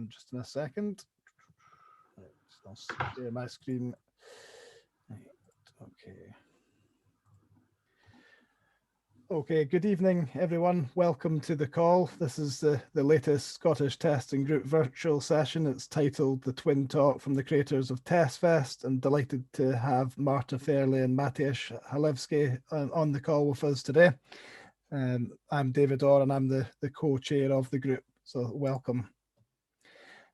Just in a second. I'll share my screen. Okay, good evening, everyone. Welcome to the call. This is the latest Scottish Testing Group virtual session. It's titled The Twin Talk from the creators of TestFest. I'm delighted to have Marta, Firlej and Mateusz Holewski on the call with us today. I'm David Orr and I'm the co-chair of the group, so welcome.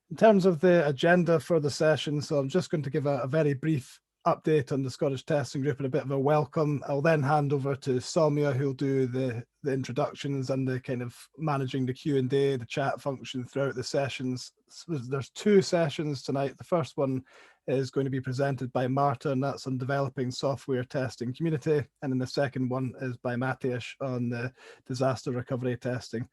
In terms of the agenda for the session, so I'm just going to give a very brief update on the Scottish Testing Group and a bit of a welcome. I'll then hand over to Soumya, who'll do the introductions and the kind of managing the Q&A, the chat function throughout the sessions. So there's two sessions tonight. The first one is going to be presented by Marta, and that's on developing software testing community. And then the second one is by Mateusz on the disaster recovery testing.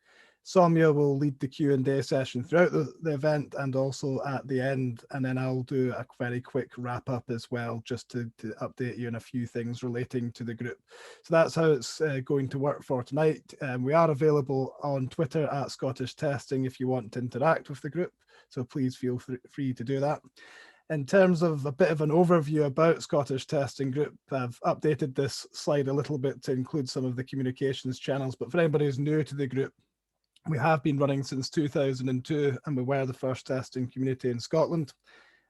Soumya will lead the Q&A session throughout the event and also at the end, and then I'll do a very quick wrap up as well, just to update you on a few things relating to the group. So that's how it's going to work for tonight. We are available on Twitter at Scottish Testing if you want to interact with the group, so please feel free to do that. In terms of a bit of an overview about Scottish Testing Group, I've updated this slide a little bit to include some of the communications channels, but for anybody who's new to the group, we have been running since 2002 and we were the first testing community in Scotland.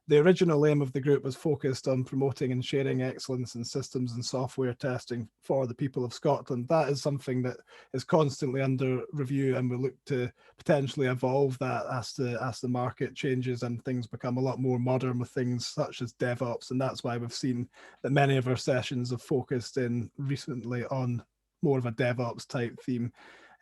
The original aim of the group was focused on promoting and sharing excellence in systems and software testing for the people of Scotland. That is something that is constantly under review, and we look to potentially evolve that as the market changes and things become a lot more modern with things such as DevOps. And that's why we've seen that many of our sessions have focused in recently on more of a DevOps type theme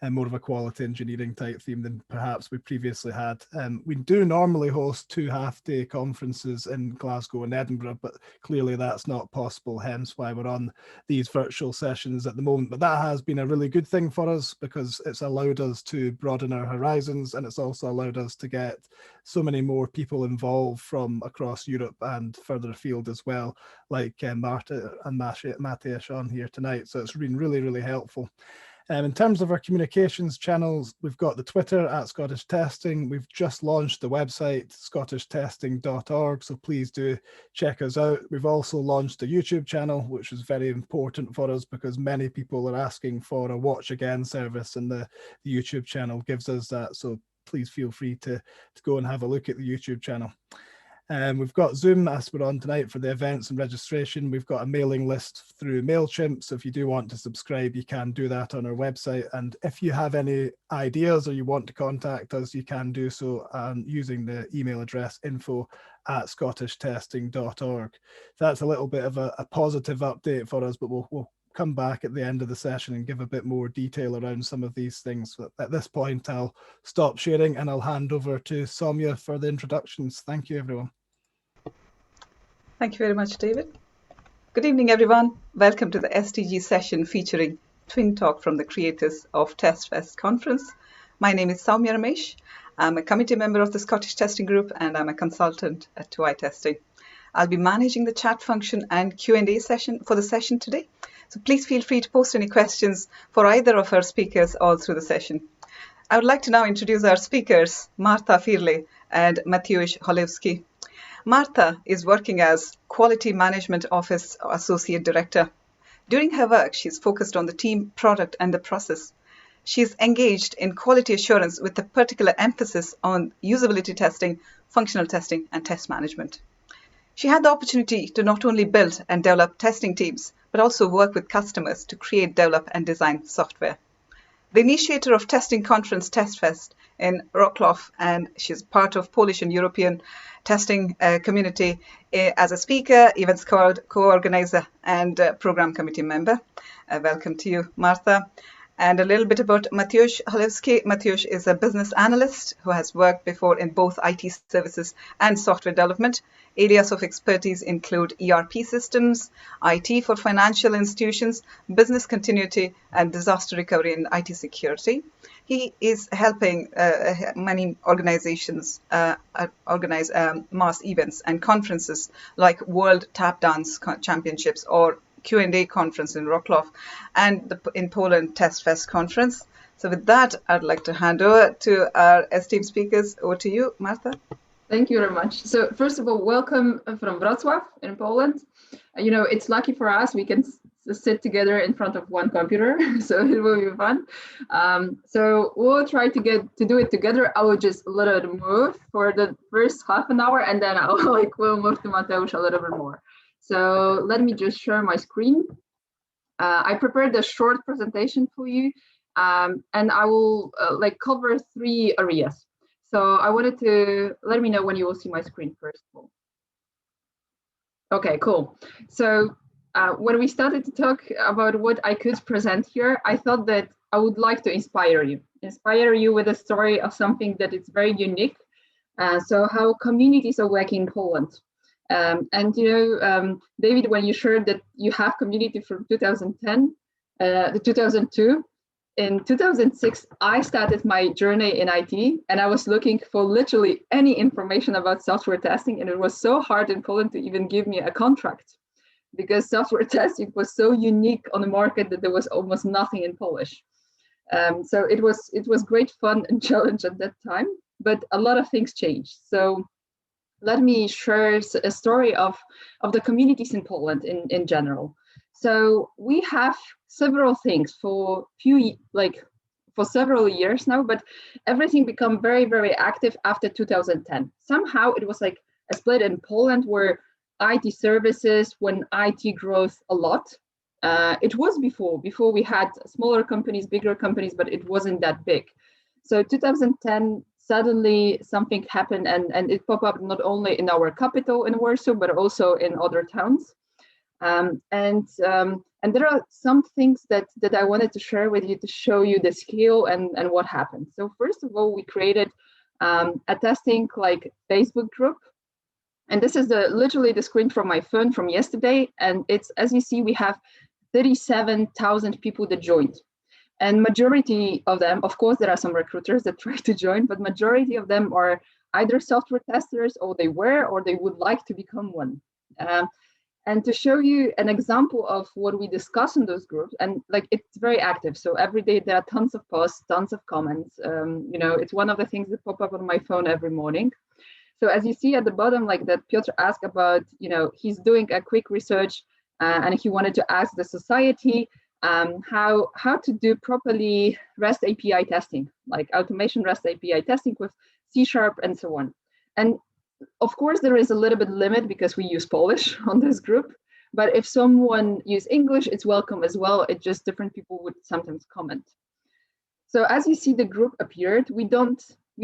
and more of a quality engineering type theme than perhaps we previously had. We do normally host two half-day conferences in Glasgow and Edinburgh, but clearly that's not possible, hence why we're on these virtual sessions at the moment. But that has been a really good thing for us because it's allowed us to broaden our horizons, and it's also allowed us to get so many more people involved from across Europe and further afield as well, like Marta and Mateusz on here tonight. So it's been really, really helpful. In terms of our communications channels, we've got the Twitter at Scottish Testing. We've just launched the website, scottishtesting.org, so please do check us out. We've also launched a YouTube channel, which is very important for us because many people are asking for a watch again service, and the YouTube channel gives us that. So please feel free to go and have a look at the YouTube channel. We've got Zoom as we're on tonight for the events and registration. We've got a mailing list through MailChimp, so if you do want to subscribe, you can do that on our website. And if you have any ideas or you want to contact us, you can do so using the email address info@scottishtesting.org. So that's a little bit of a positive update for us, but we'll come back at the end of the session and give a bit more detail around some of these things. But at this point, I'll stop sharing and I'll hand over to Soumya for the introductions. Thank you, everyone. Thank you very much, David. Good evening, everyone. Welcome to the STG session featuring Twin Talk from the creators of TestFest conference. My name is Soumya Ramesh. I'm a committee member of the Scottish Testing Group and I'm a consultant at 2i Testing. I'll be managing the chat function and Q&A session for the session today. So please feel free to post any questions for either of our speakers all through the session. I would like to now introduce our speakers, Marta, Firlej and Mateusz Holewski. Marta is working as Quality Management Office Associate Director. During her work, she's focused on the team, product, and the process. She's engaged in quality assurance with a particular emphasis on usability testing, functional testing, and test management. She had the opportunity to not only build and develop testing teams, but also work with customers to create, develop, and design software. The initiator of testing conference TestFest in Wrocław, and she's part of Polish and European testing community as a speaker, events co-organizer, and program committee member. Welcome to you, Marta. And a little bit about Mateusz Holewski. Mateusz is a business analyst who has worked before in both IT services and software development. Areas of expertise include ERP systems, IT for financial institutions, business continuity, and disaster recovery and IT security. He is helping many organizations organize mass events and conferences like World Tap Dance Championships or Q&A conference in Wrocław and in Poland TestFest conference. So with that, I'd like to hand over to our esteemed speakers. Over to you, Marta. Thank you very much. So first of all, welcome from Wrocław in Poland. It's lucky for us, we can sit together in front of one computer, so it will be fun. So we'll try to do it together. I will just a little bit move for the first half an hour, and then we'll move to Mateusz a little bit more. So let me just share my screen. I prepared a short presentation for you, and I will cover 3 areas. So I wanted to let me know when you will see my screen first of all. Okay, cool. So when we started to talk about what I could present here, I thought that I would like to inspire you with a story of something that is very unique. So how communities are working in Poland. David, when you shared that you have community from 2010 to 2002, in 2006, I started my journey in IT, and I was looking for literally any information about software testing, and it was so hard in Poland to even give me a contract because software testing was so unique on the market that there was almost nothing in Polish. So it was great fun and challenge at that time, but a lot of things changed. So let me share a story of the communities in Poland in general. So we have several things for several years now, but everything became very, very active after 2010. Somehow it was like a split in Poland where IT services, when IT grows a lot. It was before we had smaller companies, bigger companies, but it wasn't that big. So 2010, suddenly something happened and it popped up not only in our capital in Warsaw, but also in other towns. And there are some things that I wanted to share with you to show you the scale and what happened. So first of all, we created a testing Facebook group. And this is literally the screen from my phone from yesterday. And it's, as you see, we have 37,000 people that joined. And majority of them, of course, there are some recruiters that try to join, but majority of them are either software testers or they would like to become one. And to show you an example of what we discuss in those groups, and it's very active. So every day there are tons of posts, tons of comments. It's one of the things that pop up on my phone every morning. So as you see at the bottom, that Piotr asked about, he's doing a quick research and he wanted to ask the society how to do properly REST API testing, like automation REST API testing with C# and so on. And of course, there is a little bit limit because we use Polish on this group, but if someone use English, it's welcome as well. It's just different people would sometimes comment. So as you see, the group appeared. We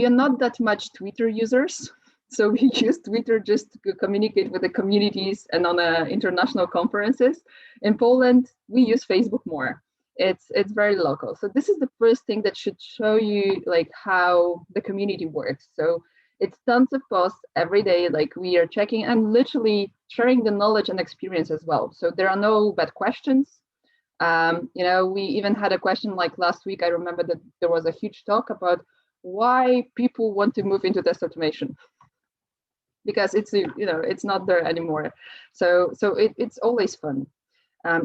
are not that much Twitter users. So we use Twitter just to communicate with the communities and on international conferences. In Poland, we use Facebook more. It's very local. So this is the first thing that should show you how the community works. So it's tons of posts every day, we are checking and literally sharing the knowledge and experience as well. So there are no bad questions. We even had a question last week. I remember that there was a huge talk about why people want to move into test automation, because it's not there anymore. So it's always fun.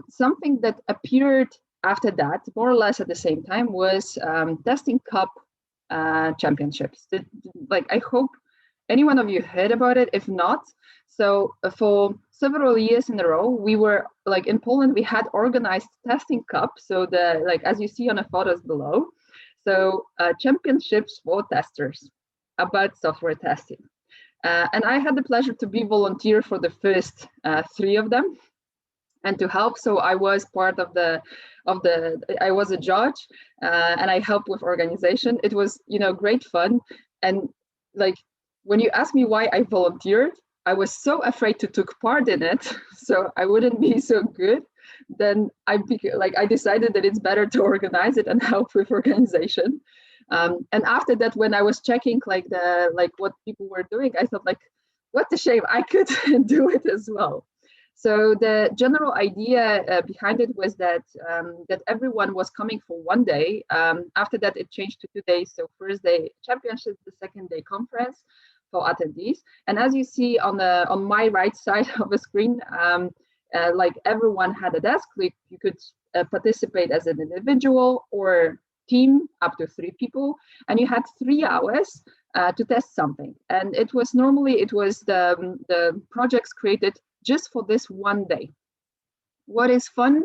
Something that appeared after that, more or less at the same time, was testing cup championships. I hope any one of you heard about it. If not, so for several years in a row, we were in Poland, we had organized testing cup. So as you see on the photos below, so championships for testers about software testing. And I had the pleasure to be volunteer for the first 3 of them and to help. So I was part of I was a judge and I helped with organization. It was, great fun. And when you ask me why I volunteered, I was so afraid to take part in it, so I wouldn't be so good. Then I decided that it's better to organize it and help with organization. And after that, when I was checking what people were doing, I thought what a shame, I could do it as well. So the general idea behind it was that everyone was coming for one day. After that, it changed to 2 days. So first day championship, the second day conference for attendees. And as you see on my right side of the screen, everyone had a desk. You could participate as an individual or team up to 3 people, and you had 3 hours to test something. And it was the projects created just for this one day. What is fun,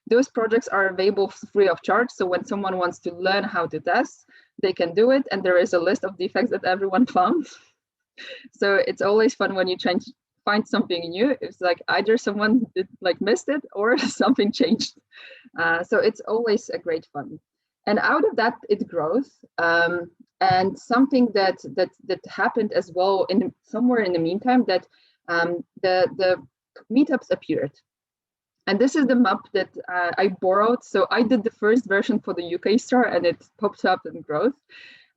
those projects are available free of charge. So when someone wants to learn how to test, they can do it. And there is a list of defects that everyone found. So it's always fun when you find something new. It's like either someone missed it or something changed. So it's always a great fun. And out of that, it grows. And something that happened as well somewhere in the meantime, that the meetups appeared. And this is the map that I borrowed. So I did the first version for the UK store, and it popped up in growth.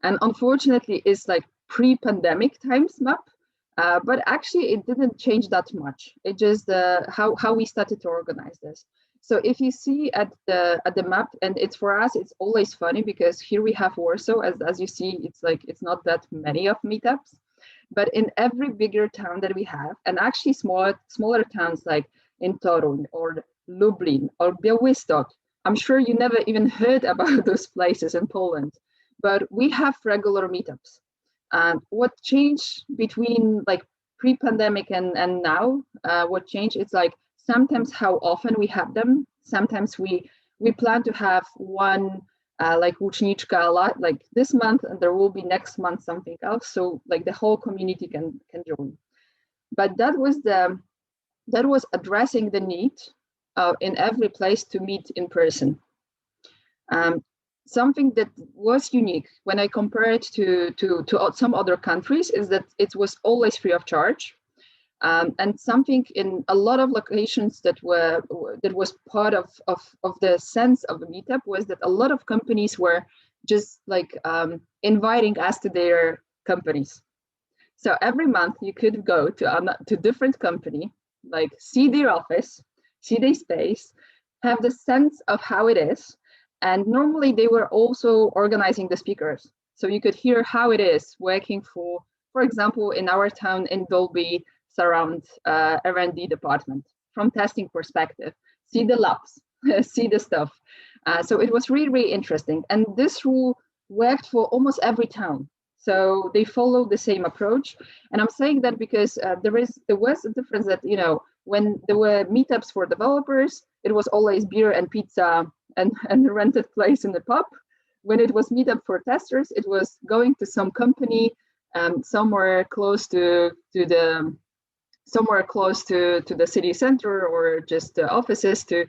And unfortunately, it's like pre-pandemic times map. But actually, it didn't change that much. It just how we started to organize this. So if you see at the map, and it's for us, it's always funny because here we have Warsaw. As you see, it's not that many of meetups. But in every bigger town that we have, and actually smaller towns like in Torun or Lublin or Białystok, I'm sure you never even heard about those places in Poland, but we have regular meetups. And what changed between like pre-pandemic and now, what changed, it's like sometimes how often we have them. Sometimes we plan to have one like Łuczniczka a lot, like this month, and there will be next month something else. So like the whole community can join. But that was addressing the need in every place to meet in person. Something that was unique when I compare it to some other countries is that it was always free of charge. And something in a lot of locations that was part of the sense of the meetup was that a lot of companies were just like inviting us to their companies. So every month you could go to different company, like see their office, see their space, have the sense of how it is. And normally they were also organizing the speakers. So you could hear how it is working for example, in our town in Dolby Surround R&D department from testing perspective, see the labs, see the stuff. So it was really, really interesting. And this rule worked for almost every town. So they follow the same approach. And I'm saying that because there was a difference that, when there were meetups for developers, it was always beer and pizza and the rented place in the pub. When it was meetup for testers, it was going to some company somewhere close to the city center or just the offices to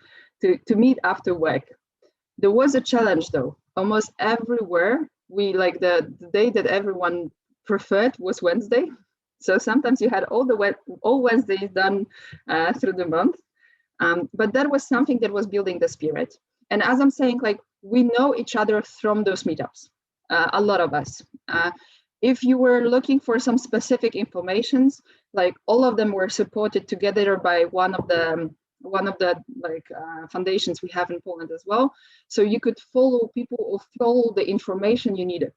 meet after work. There was a challenge though. Almost everywhere, the day that everyone preferred was Wednesday. So sometimes you had all Wednesdays done through the month. But that was something that was building the spirit. And as I'm saying, we know each other from those meetups, a lot of us. If you were looking for some specific informations, all of them were supported together by one of the foundations we have in Poland as well. So you could follow people or follow the information you needed.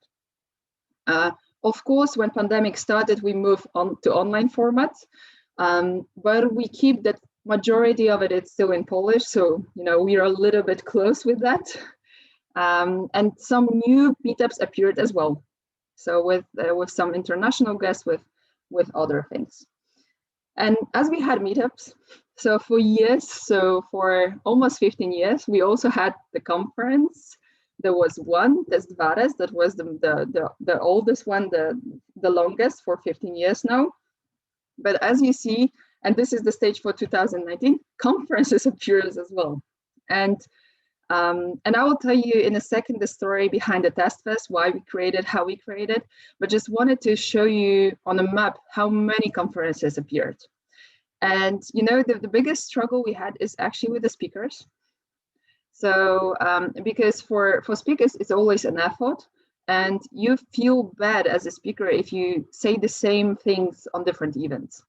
Of course, when pandemic started, we moved on to online formats, but we keep that majority of it's still in Polish. So, we are a little bit close with that. And some new meetups appeared as well. So with some international guests, with other things. And as we had meetups, so for years, so for almost 15 years, we also had the conference. There was one, Testvares, that was the oldest one, the longest for 15 years now. But as you see, and this is the stage for 2019, conferences appears as well. And I will tell you in a second the story behind the TestFest, why we created, how we created, but just wanted to show you on a map how many conferences appeared. And the biggest struggle we had is actually with the speakers. So because for speakers, it's always an effort, and you feel bad as a speaker if you say the same things on different events.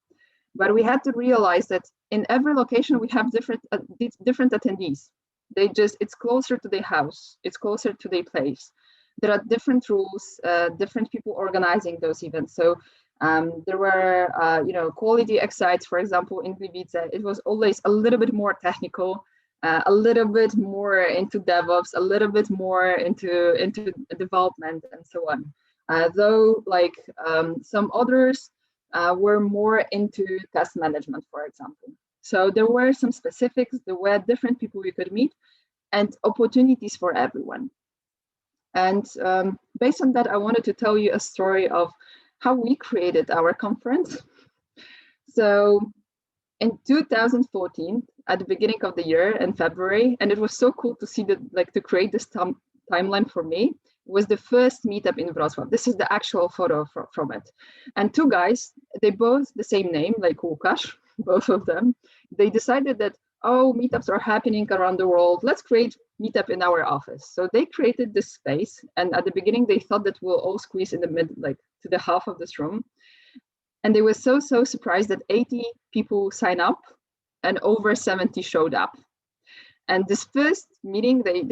But we had to realize that in every location we have different attendees. It's closer to their house, it's closer to their place. There are different rules, different people organizing those events. So there were, quality excites, for example, in Gliwice, it was always a little bit more technical. a little bit more into DevOps, a little bit more into development and so on. Though like some others were more into test management, for example. So there were some specifics, there were different people we could meet and opportunities for everyone. And based on that, I wanted to tell you a story of how we created our conference. So in 2014, at the beginning of the year in February, and it was so cool to see that, like, to create this timeline for me, was the first meetup in Wrocław. This is the actual photo from it. And two guys, they both the same name, like Łukasz, both of them. They decided that, oh, meetups are happening around the world. Let's create meetup in our office. So they created this space. And at the beginning, they thought that we'll all squeeze in the mid, like to the half of this room. And they were so surprised that 80 people signed up and over 70 showed up. And this first meeting, they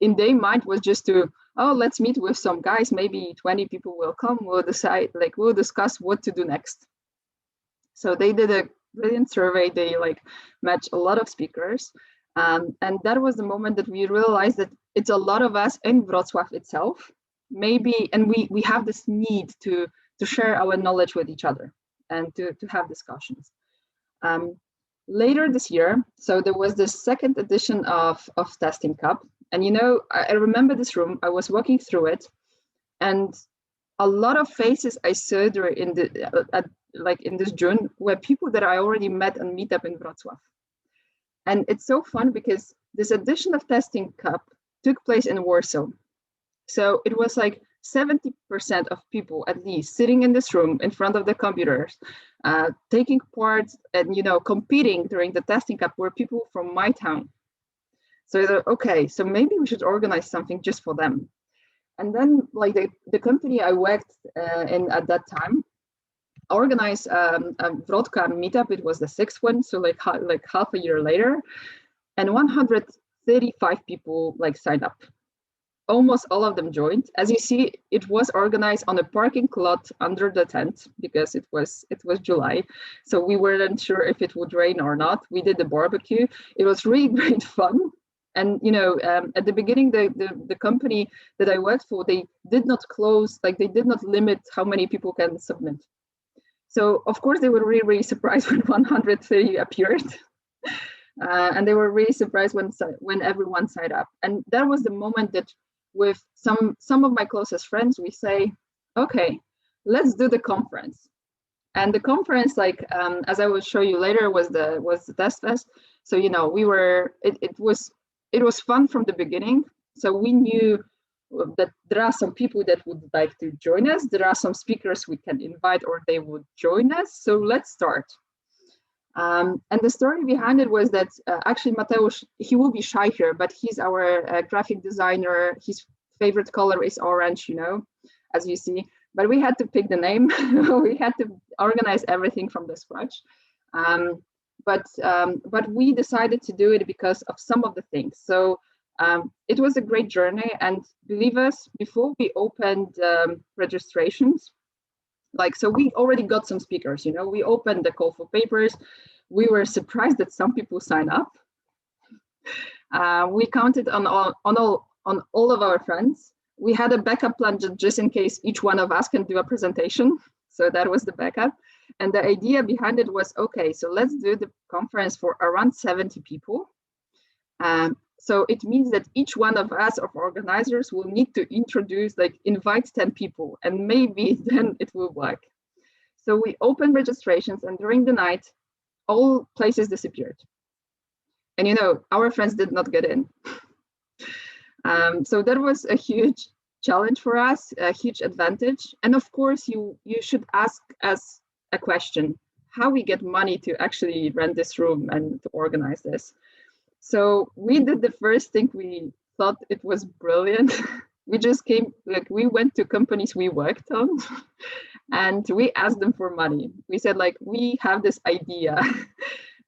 in their mind was just to, oh, let's meet with some guys, maybe 20 people will come, we'll decide, like, we'll discuss what to do next. So they did a brilliant survey, they like matched a lot of speakers. And that was the moment that we realized that it's a lot of us in Wrocław itself, maybe, and we have this need to share our knowledge with each other and to have discussions. Later this year, so there was the second edition of Testing Cup. And you know, I remember this room, I was walking through it, and a lot of faces I saw there in the like in this June were people that I already met on Meetup in Wrocław. And it's so fun because this edition of Testing Cup took place in Warsaw. So it was like 70% of people at least sitting in this room in front of the computers, taking part and, you know, competing during the Testing Cup were people from my town. So they're, okay, so maybe we should organize something just for them. And then like the company I worked in at that time organized a Wrocław meetup. It was the sixth one, so like half a year later, and 135 people like signed up. Almost all of them joined. As you see, it was organized on a parking lot under the tent because it was July, so we weren't sure if it would rain or not. We did the barbecue. It was really great fun. And you know, at the beginning, the company that I worked for, they did not close, like they did not limit how many people can submit. So of course they were really surprised when 130 appeared. And they were really surprised when everyone signed up. And that was the moment that with some of my closest friends, we say, okay, let's do the conference. And the conference, like as I will show you later, was the Test Fest. So you know, it was fun from the beginning. So we knew that there are some people that would like to join us. There are some speakers we can invite or they would join us. So let's start. And the story behind it was that actually Mateusz, he will be shy here, but he's our graphic designer. His favorite color is orange, you know, as you see. But we had to pick the name. We had to organize everything from the scratch. But we decided to do it because of some of the things. So it was a great journey, and believe us, before we opened registrations, like, so we already got some speakers, you know, we opened the call for papers. We were surprised that some people signed up. We counted on all of our friends. We had a backup plan just in case each one of us can do a presentation. So that was the backup. And the idea behind it was, okay, so let's do the conference for around 70 people. So it means that each one of us, of organizers, will need to invite 10 people, and maybe then it will work. So we opened registrations, and during the night, all places disappeared. And you know, our friends did not get in. So that was a huge challenge for us, a huge advantage. And of course, you should ask us a question: how we get money to actually rent this room and to organize this. So we did the first thing. We thought it was brilliant. We just we went to companies we worked on and we asked them for money. We said, like, we have this idea.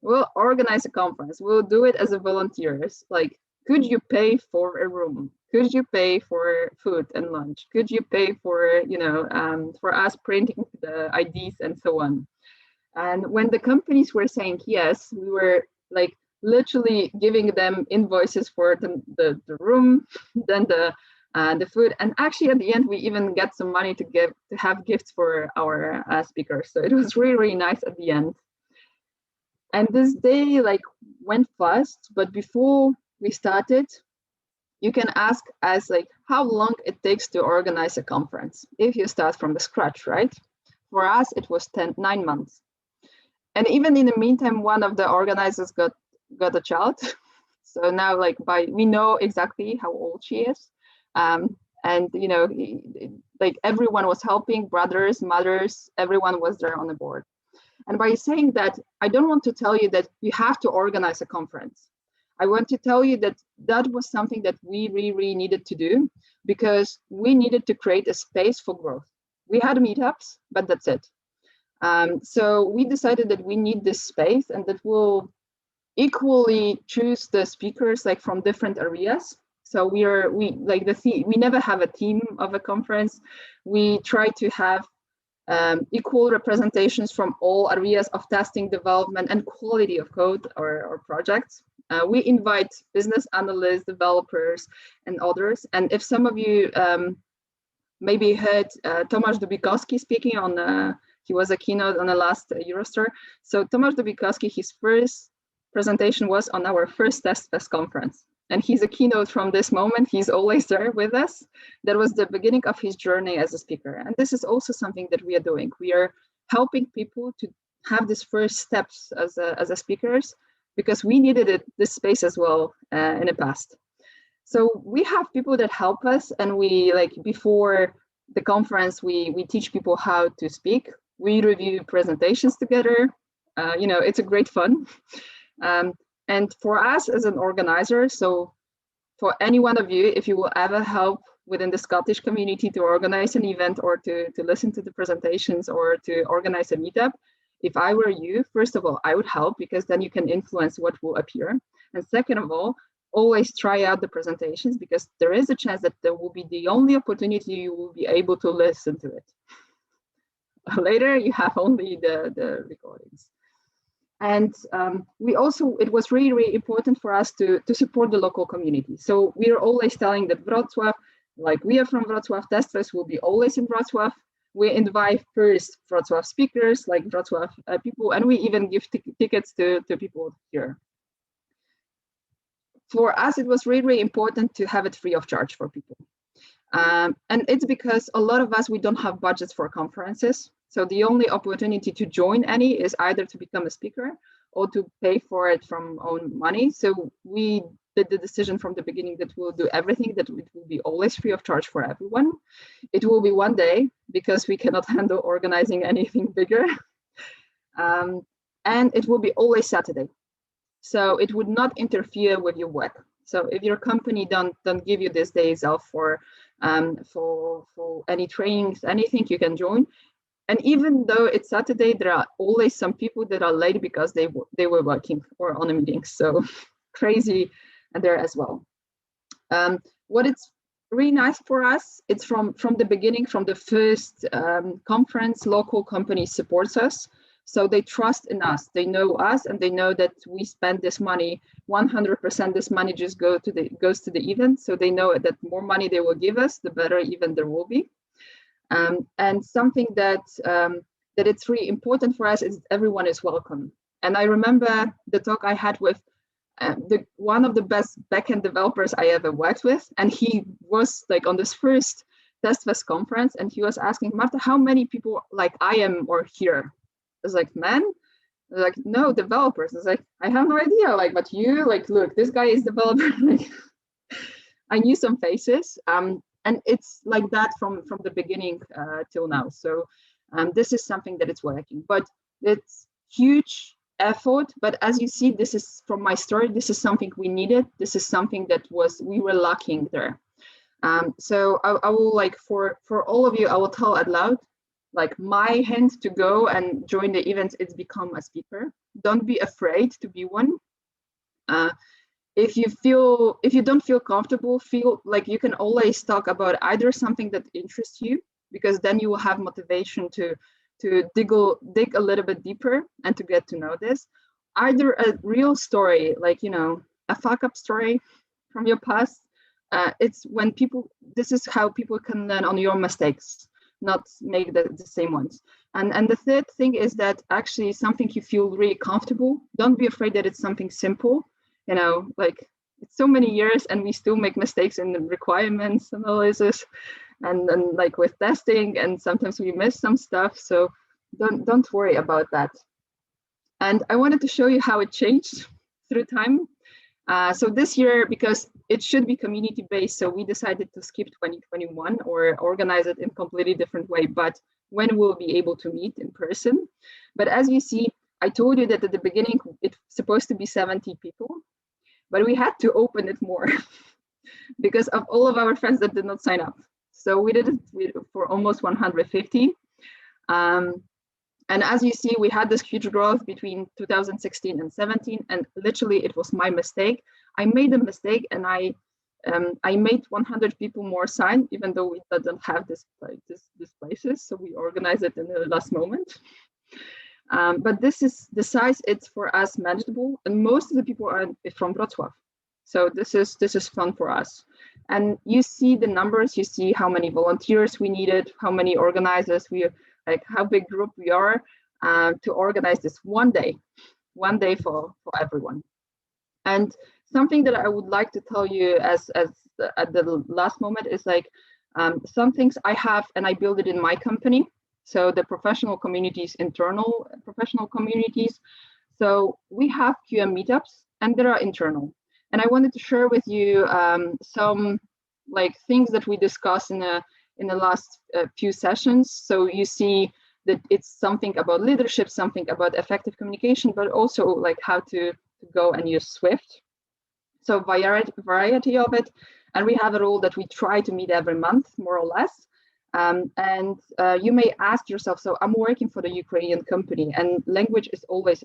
We'll organize a conference. We'll do it as a volunteers. Like, could you pay for a room? Could you pay for food and lunch? Could you pay for, you know, for us printing the IDs and so on? And when the companies were saying yes, we were like, literally giving them invoices for the room, then the food, and actually at the end we even get some money to have gifts for our speakers. So it was really nice at the end. And this day like went fast, but before we started, you can ask us like how long it takes to organize a conference if you start from the scratch, right? For us, it was 9 months. And even in the meantime, one of the organizers got a child. So now like we know exactly how old she is. And you know, like everyone was helping, brothers, mothers, everyone was there on the board. And by saying that, I don't want to tell you that you have to organize a conference. I want to tell you that that was something that we really needed to do because we needed to create a space for growth. We had meetups, but that's it. So we decided that we need this space and that we'll equally choose the speakers like from different areas. So we never have a theme of a conference. We try to have equal representations from all areas of testing, development, and quality of code or projects. We invite business analysts, developers, and others. And if some of you maybe heard Tomasz Dubikowski speaking on, he was a keynote on the last Eurostar. So Tomasz Dubikowski, his first presentation was on our first TestFest conference. And he's a keynote from this moment. He's always there with us. That was the beginning of his journey as a speaker. And this is also something that we are doing. We are helping people to have these first steps as a speakers, because we needed this space as well in the past. So we have people that help us, and we like before the conference, we teach people how to speak. We review presentations together. You know, it's a great fun. And for us as an organizer, so for any one of you, if you will ever help within the Scottish community to organize an event or to listen to the presentations or to organize a meetup, if I were you, first of all, I would help because then you can influence what will appear. And second of all, always try out the presentations because there is a chance that there will be the only opportunity you will be able to listen to it. Later, you have only the recordings. And we also, it was really important for us to support the local community. So we are always telling that Wrocław, like we are from Wrocław, TestFest will be always in Wrocław. We invite first Wrocław speakers, like Wrocław people, and we even give tickets to people here. For us, it was really important to have it free of charge for people. And it's because a lot of us, we don't have budgets for conferences. So the only opportunity to join any is either to become a speaker or to pay for it from own money. So we did the decision from the beginning that we'll do everything, that it will be always free of charge for everyone. It will be one day because we cannot handle organizing anything bigger. And it will be always Saturday. So it would not interfere with your work. So if your company don't give you these days off for any trainings, anything, you can join. And even though it's Saturday, there are always some people that are late because they were working or on a meeting. So crazy there as well. What it's really nice for us, it's from the beginning, from the first conference, local companies supports us. So they trust in us. They know us, and they know that we spend this money, 100% this money just goes to the event. So they know that more money they will give us, the better event there will be. And something that it's really important for us is everyone is welcome. And I remember the talk I had with one of the best backend developers I ever worked with, and he was like on this first TestFest conference, and he was asking, Marta, how many people like I am or here? I was like, man, like, no, developers. I was like, I have no idea, like, but you, like, look, this guy is developer. I knew some faces. And it's like that from the beginning till now. So this is something that it's working, but it's huge effort. But as you see, this is from my story, this is something we needed. This is something that we were lacking there. So I will like, for all of you, I will tell out loud, like my hint to go and join the event is become a speaker. Don't be afraid to be one. If you don't feel comfortable, feel like you can always talk about either something that interests you, because then you will have motivation to dig a little bit deeper and to get to know this. either a real story, like, a fuck up story from your past. It's when this is how people can learn on your mistakes, not make the same ones. And the third thing is that actually something you feel really comfortable. Don't be afraid that it's something simple, like it's so many years and we still make mistakes in the requirements analysis and like with testing, and sometimes we miss some stuff. So don't worry about that. And I wanted to show you how it changed through time. So this year, because it should be community-based, so we decided to skip 2021 or organize it in a completely different way, but when we'll be able to meet in person. But as you see, I told you that at the beginning, it's supposed to be 70 people, but we had to open it more because of all of our friends that did not sign up. So we did it for almost 150. And as you see, we had this huge growth between 2016 and 17, and literally it was my mistake. I made a mistake and I made 100 people more sign, even though we didn't have this places. So we organized it in the last moment. But this is the size, it's for us manageable. And most of the people are from Wrocław. So this is fun for us. And you see the numbers, you see how many volunteers we needed, how many organizers like how big group we are to organize this one day for everyone. And something that I would like to tell you as at the last moment is like some things I have and I build it in my company. So the professional communities, internal professional communities. So we have QM meetups and there are internal. And I wanted to share with you some like things that we discussed in the last few sessions. So you see that it's something about leadership, something about effective communication, but also like how to go and use Swift. So variety of it. And we have a rule that we try to meet every month, more or less. And you may ask yourself, so I'm working for the Ukrainian company and language is always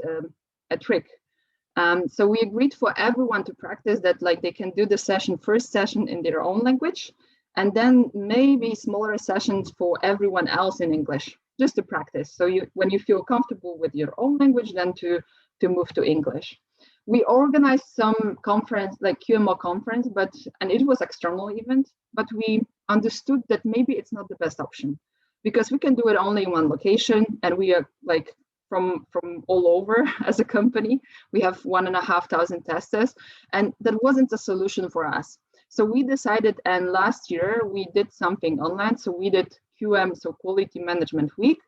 a trick. So we agreed for everyone to practice that, like they can do the first session in their own language, and then maybe smaller sessions for everyone else in English, just to practice. So when you feel comfortable with your own language, then to move to English. We organized some conference, like QMO conference, and it was external event, but we understood that maybe it's not the best option because we can do it only in one location, and we are like from all over as a company. We have 1,500 testers, and that wasn't a solution for us. So we decided, and last year we did something online. So we did QM, so Quality Management Week,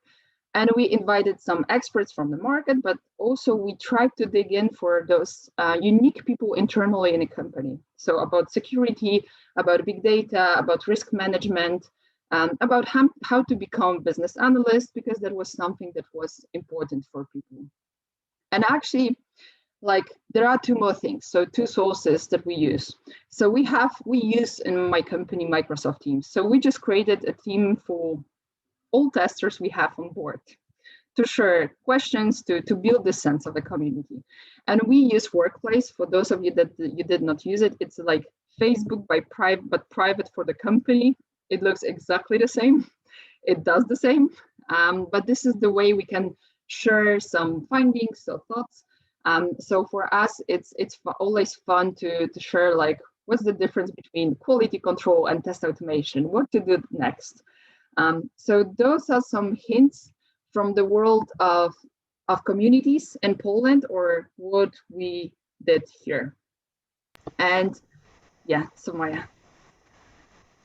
and we invited some experts from the market, but also we tried to dig in for those unique people internally in a company. So about security, about big data, about risk management, about how to become business analyst, because that was something that was important for people. And actually, like there are two more things. So two sources that we use. So we use in my company Microsoft Teams. So we just created a team for all testers we have on board to share questions, to build the sense of a community. And we use Workplace. For those of you that you did not use it, it's like Facebook but private for the company. It looks exactly the same. It does the same. But this is the way we can share some findings or thoughts. So for us, it's always fun to share like what's the difference between quality control and test automation, what to do next. So those are some hints from the world of communities in Poland, or what we did here. And yeah, so Maya.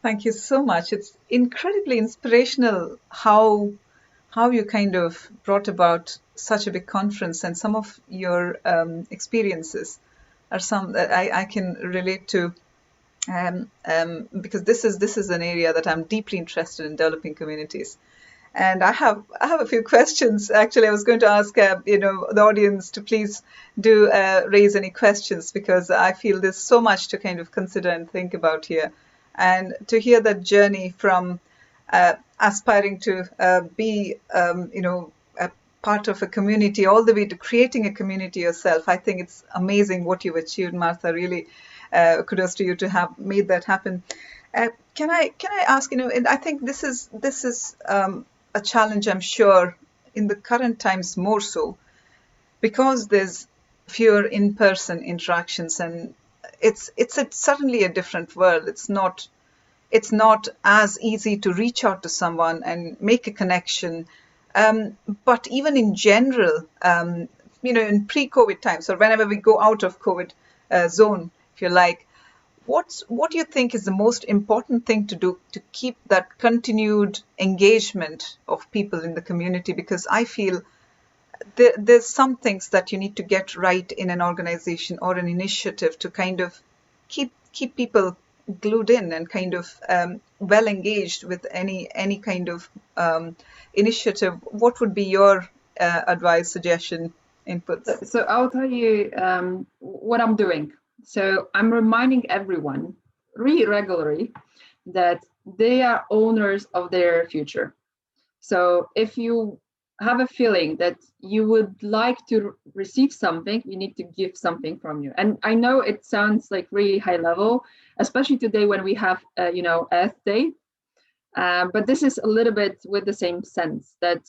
Thank you so much. It's incredibly inspirational how you kind of brought about such a big conference, and some of your experiences are some that I can relate to, because this is an area that I'm deeply interested in, developing communities. And I have a few questions. Actually, I was going to ask the audience to please do raise any questions, because I feel there's so much to kind of consider and think about here, and to hear that journey from aspiring to be a part of a community all the way to creating a community yourself. I think it's amazing what you've achieved, Marta. Really, kudos to you to have made that happen. Can I ask, and I think this is a challenge, I'm sure, in the current times more so, because there's fewer in-person interactions, and it's certainly a different world. It's not as easy to reach out to someone and make a connection. But even in general, in pre-COVID times, or whenever we go out of COVID zone, if you like, what do you think is the most important thing to do to keep that continued engagement of people in the community? Because I feel there's some things that you need to get right in an organization or an initiative to kind of keep people glued in and kind of well engaged with any kind of initiative. What would be your advice, suggestion, input? So I'll tell you what I'm doing. So I'm reminding everyone really regularly that they are owners of their future. So if you have a feeling that you would like to receive something, you need to give something from you. And I know it sounds like really high level, especially today when we have, Earth Day. But this is a little bit with the same sense that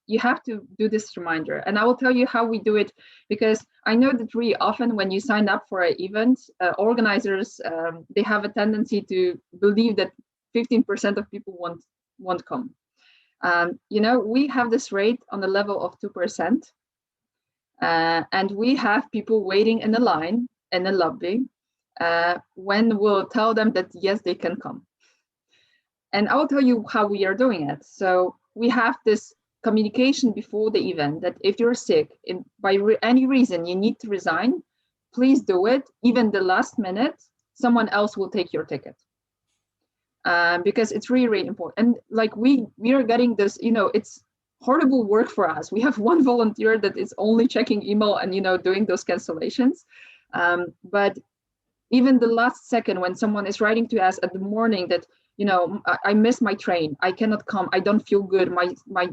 you have to do this reminder. And I will tell you how we do it, because I know that really often when you sign up for an event, organizers, they have a tendency to believe that 15% of people won't come. We have this rate on the level of 2%. And we have people waiting in the line in the lobby when we'll tell them that, yes, they can come. And I'll tell you how we are doing it. So we have this communication before the event that if you're sick, by any reason you need to resign, please do it. Even the last minute, someone else will take your ticket. Because it's really, really important. And like we are getting this, it's horrible work for us. We have one volunteer that is only checking email and, doing those cancellations. But even the last second when someone is writing to us at the morning that, I missed my train, I cannot come, I don't feel good, my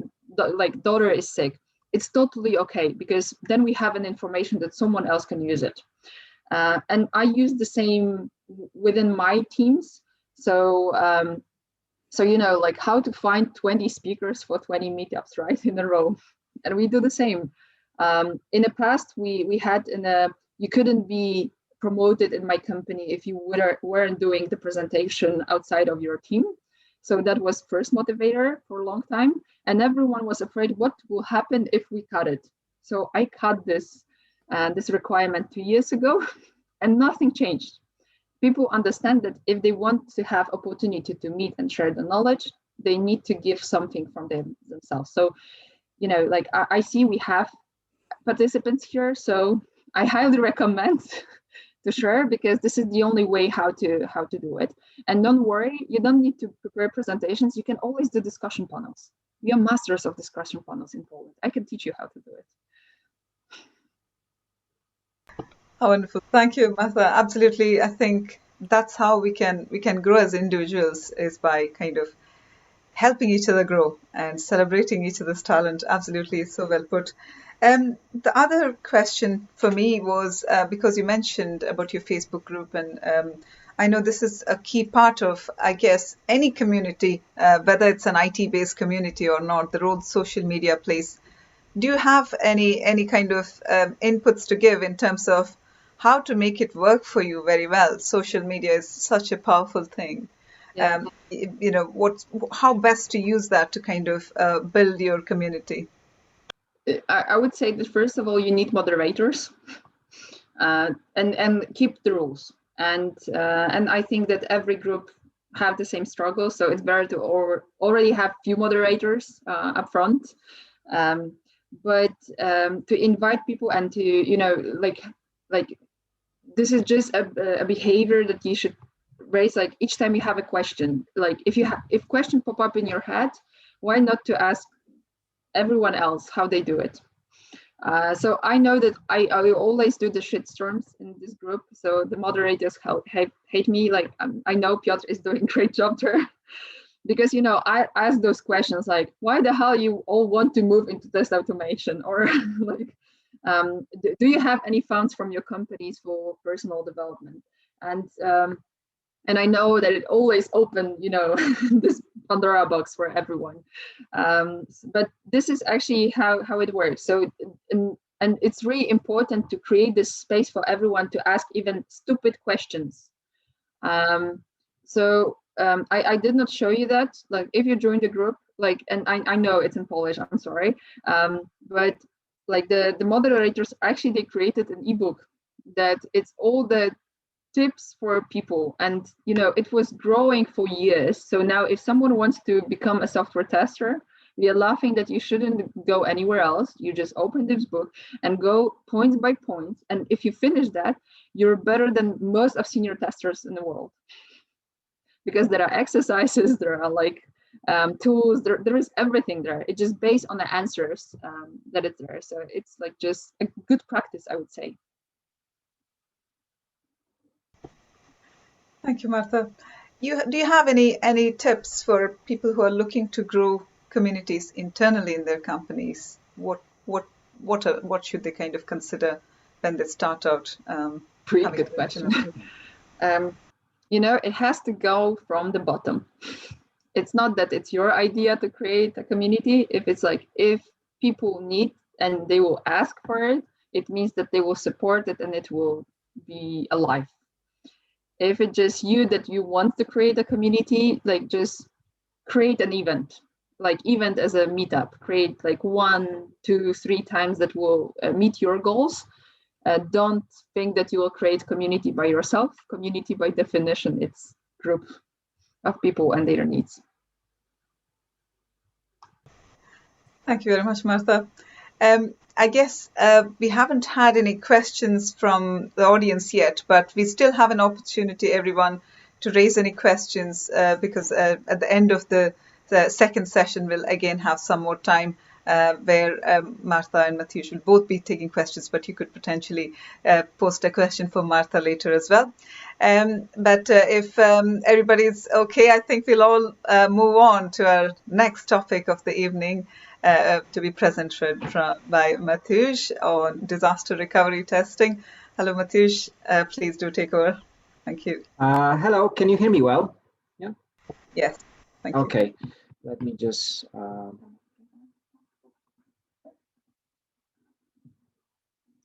daughter is sick, it's totally okay, because then we have an information that someone else can use it. And I use the same within my teams. So, like how to find 20 speakers for 20 meetups, right, in a row. And we do the same. In the past, we had you couldn't be promoted in my company if you weren't doing the presentation outside of your team. So that was first motivator for a long time. And everyone was afraid what will happen if we cut it. So I cut this requirement 2 years ago and nothing changed. People understand that if they want to have opportunity to meet and share the knowledge, they need to give something from themselves. So, I see we have participants here, so I highly recommend to share, because this is the only way how to do it. And don't worry, you don't need to prepare presentations. You can always do discussion panels. We are masters of discussion panels in Poland. I can teach you how to do it. Oh, wonderful. Thank you, Marta. Absolutely. I think that's how we can grow as individuals, is by kind of helping each other grow and celebrating each other's talent. Absolutely. So well put. The other question for me was, because you mentioned about your Facebook group, and I know this is a key part of, I guess, any community, whether it's an IT-based community or not, the role social media plays. Do you have any kind of inputs to give in terms of how to make it work for you very well? Social media is such a powerful thing. Yeah. How best to use that to kind of build your community? I would say that first of all, you need moderators, and keep the rules. And I think that every group have the same struggle, so it's better to already have few moderators up front. But to invite people and to like this is just a behavior that you should raise. Like each time you have a question, like if question pop up in your head, why not to ask everyone else how they do it. So I know that I always do the shitstorms in this group. So the moderators hate me. Like I know Piotr is doing a great job there. Because I ask those questions like, why the hell you all want to move into test automation? Or like, do you have any funds from your companies for personal development? And I know that it always open, this Pandora box for everyone. But this is actually how it works. So And it's really important to create this space for everyone to ask even stupid questions. I did not show you that. Like, if you join the group, like, and I know it's in Polish, I'm sorry, but like the moderators actually, they created an ebook that it's all the tips for people, and you know, it was growing for years. So now if someone wants to become a software tester, we are laughing that you shouldn't go anywhere else. You just open this book and go point by point, and if you finish that, you're better than most of senior testers in the world, because there are exercises, there are like tools, there is everything there. It's just based on the answers that it's there. So it's like just a good practice, I would say. Thank you, Marta. Do you have any tips for people who are looking to grow communities internally in their companies? What should they kind of consider when they start out? Pretty good question. You know, it has to go from the bottom. It's not that it's your idea to create a community. If people need and they will ask for it, it means that they will support it and it will be alive. If it's just you that you want to create a community, like just create an event, like event as a meetup, create like 1, 2, 3 times that will meet your goals. Don't think that you will create community by yourself. Community by definition, it's group of people and their needs. Thank you very much, Marta. I guess we haven't had any questions from the audience yet, but we still have an opportunity, everyone, to raise any questions because at the end of the second session, we'll again have some more time where Marta and Mateusz will both be taking questions, but you could potentially post a question for Marta later as well. But if everybody's okay, I think we'll all move on to our next topic of the evening, to be presented by Mateusz on disaster recovery testing. Hello, Mateusz. Please do take over. Thank you. Hello, can you hear me well? Yeah. Yes. Thank you. Okay. Let me just.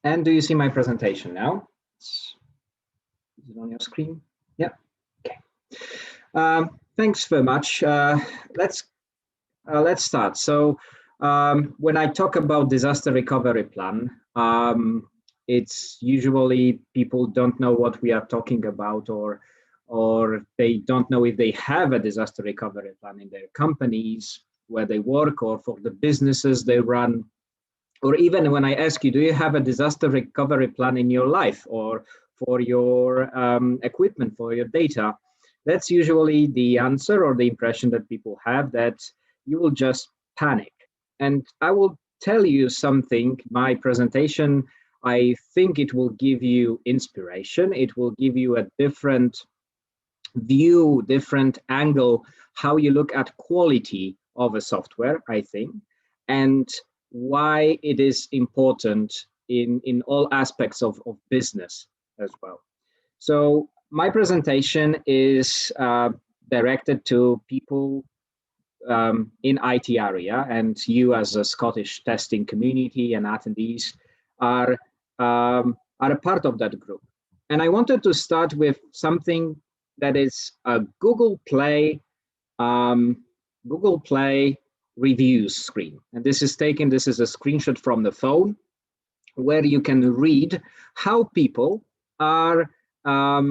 And do you see my presentation now? Is it on your screen? Yeah. Okay. Thanks very much. Let's start. So when I talk about disaster recovery plan, it's usually people don't know what we are talking about, or they don't know if they have a disaster recovery plan in their companies where they work or for the businesses they run. Or even when I ask you, do you have a disaster recovery plan in your life or for your equipment, for your data? That's usually the answer or the impression that people have, that you will just panic. And I will tell you something, my presentation, I think it will give you inspiration. It will give you a different view, different angle, how you look at quality of a software, I think, and why it is important in all aspects of business as well. So my presentation is directed to people in IT area, and you as a Scottish testing community and attendees are a part of that group. And I wanted to start with something that is a Google Play reviews screen. And this is a screenshot from the phone where you can read how people are, how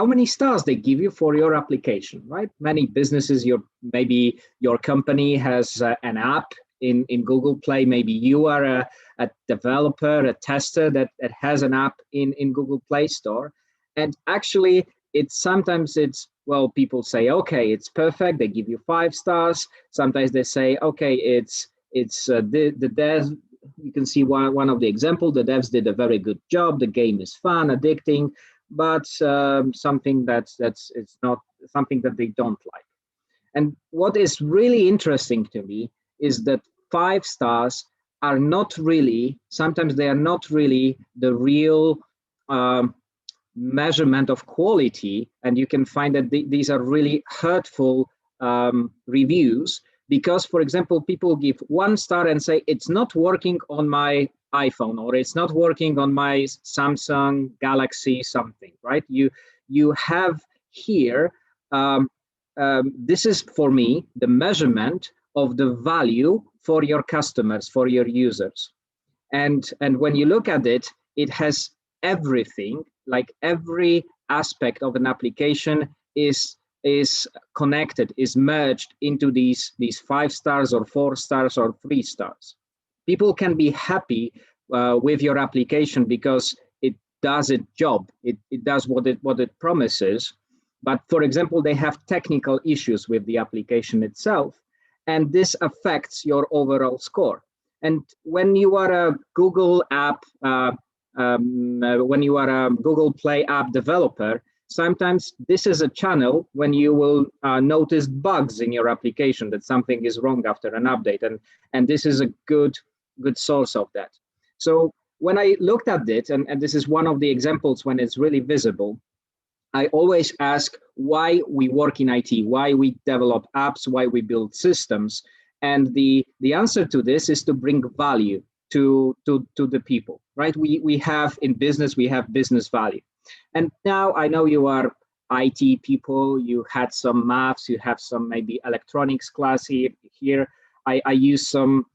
many stars they give you for your application, right? Many businesses, maybe your company has an app in Google Play. Maybe you are a developer, a tester that has an app in Google Play Store. And actually, sometimes well, people say, okay, it's perfect. They give you 5 stars. Sometimes they say, okay, it's the devs. You can see one of the examples. The devs did a very good job. The game is fun, addicting, but something it's not something that they don't like. And what is really interesting to me is that 5 stars are not really. Sometimes they are not really the real measurement of quality, and you can find that these are really hurtful reviews, because, for example, people give 1 star and say it's not working on my iPhone, or it's not working on my Samsung Galaxy something, right? You have here, this is for me the measurement of the value for your customers, for your users. And when you look at it, it has everything, like every aspect of an application is connected, is merged into these 5 stars or 4 stars or 3 stars. People can be happy with your application because it does its job. It does what it promises. But for example, they have technical issues with the application itself, and this affects your overall score. And when you are a Google app, when you are a Google Play app developer, sometimes this is a channel when you will notice bugs in your application, that something is wrong after an update, and this is a good source of that. So when I looked at it, and this is one of the examples when it's really visible, I always ask why we work in IT, why we develop apps, why we build systems. And the answer to this is to bring value to the people, right? We have in business, we have business value. And now I know you are IT people, you had some maths, you have some maybe electronics class here. I use some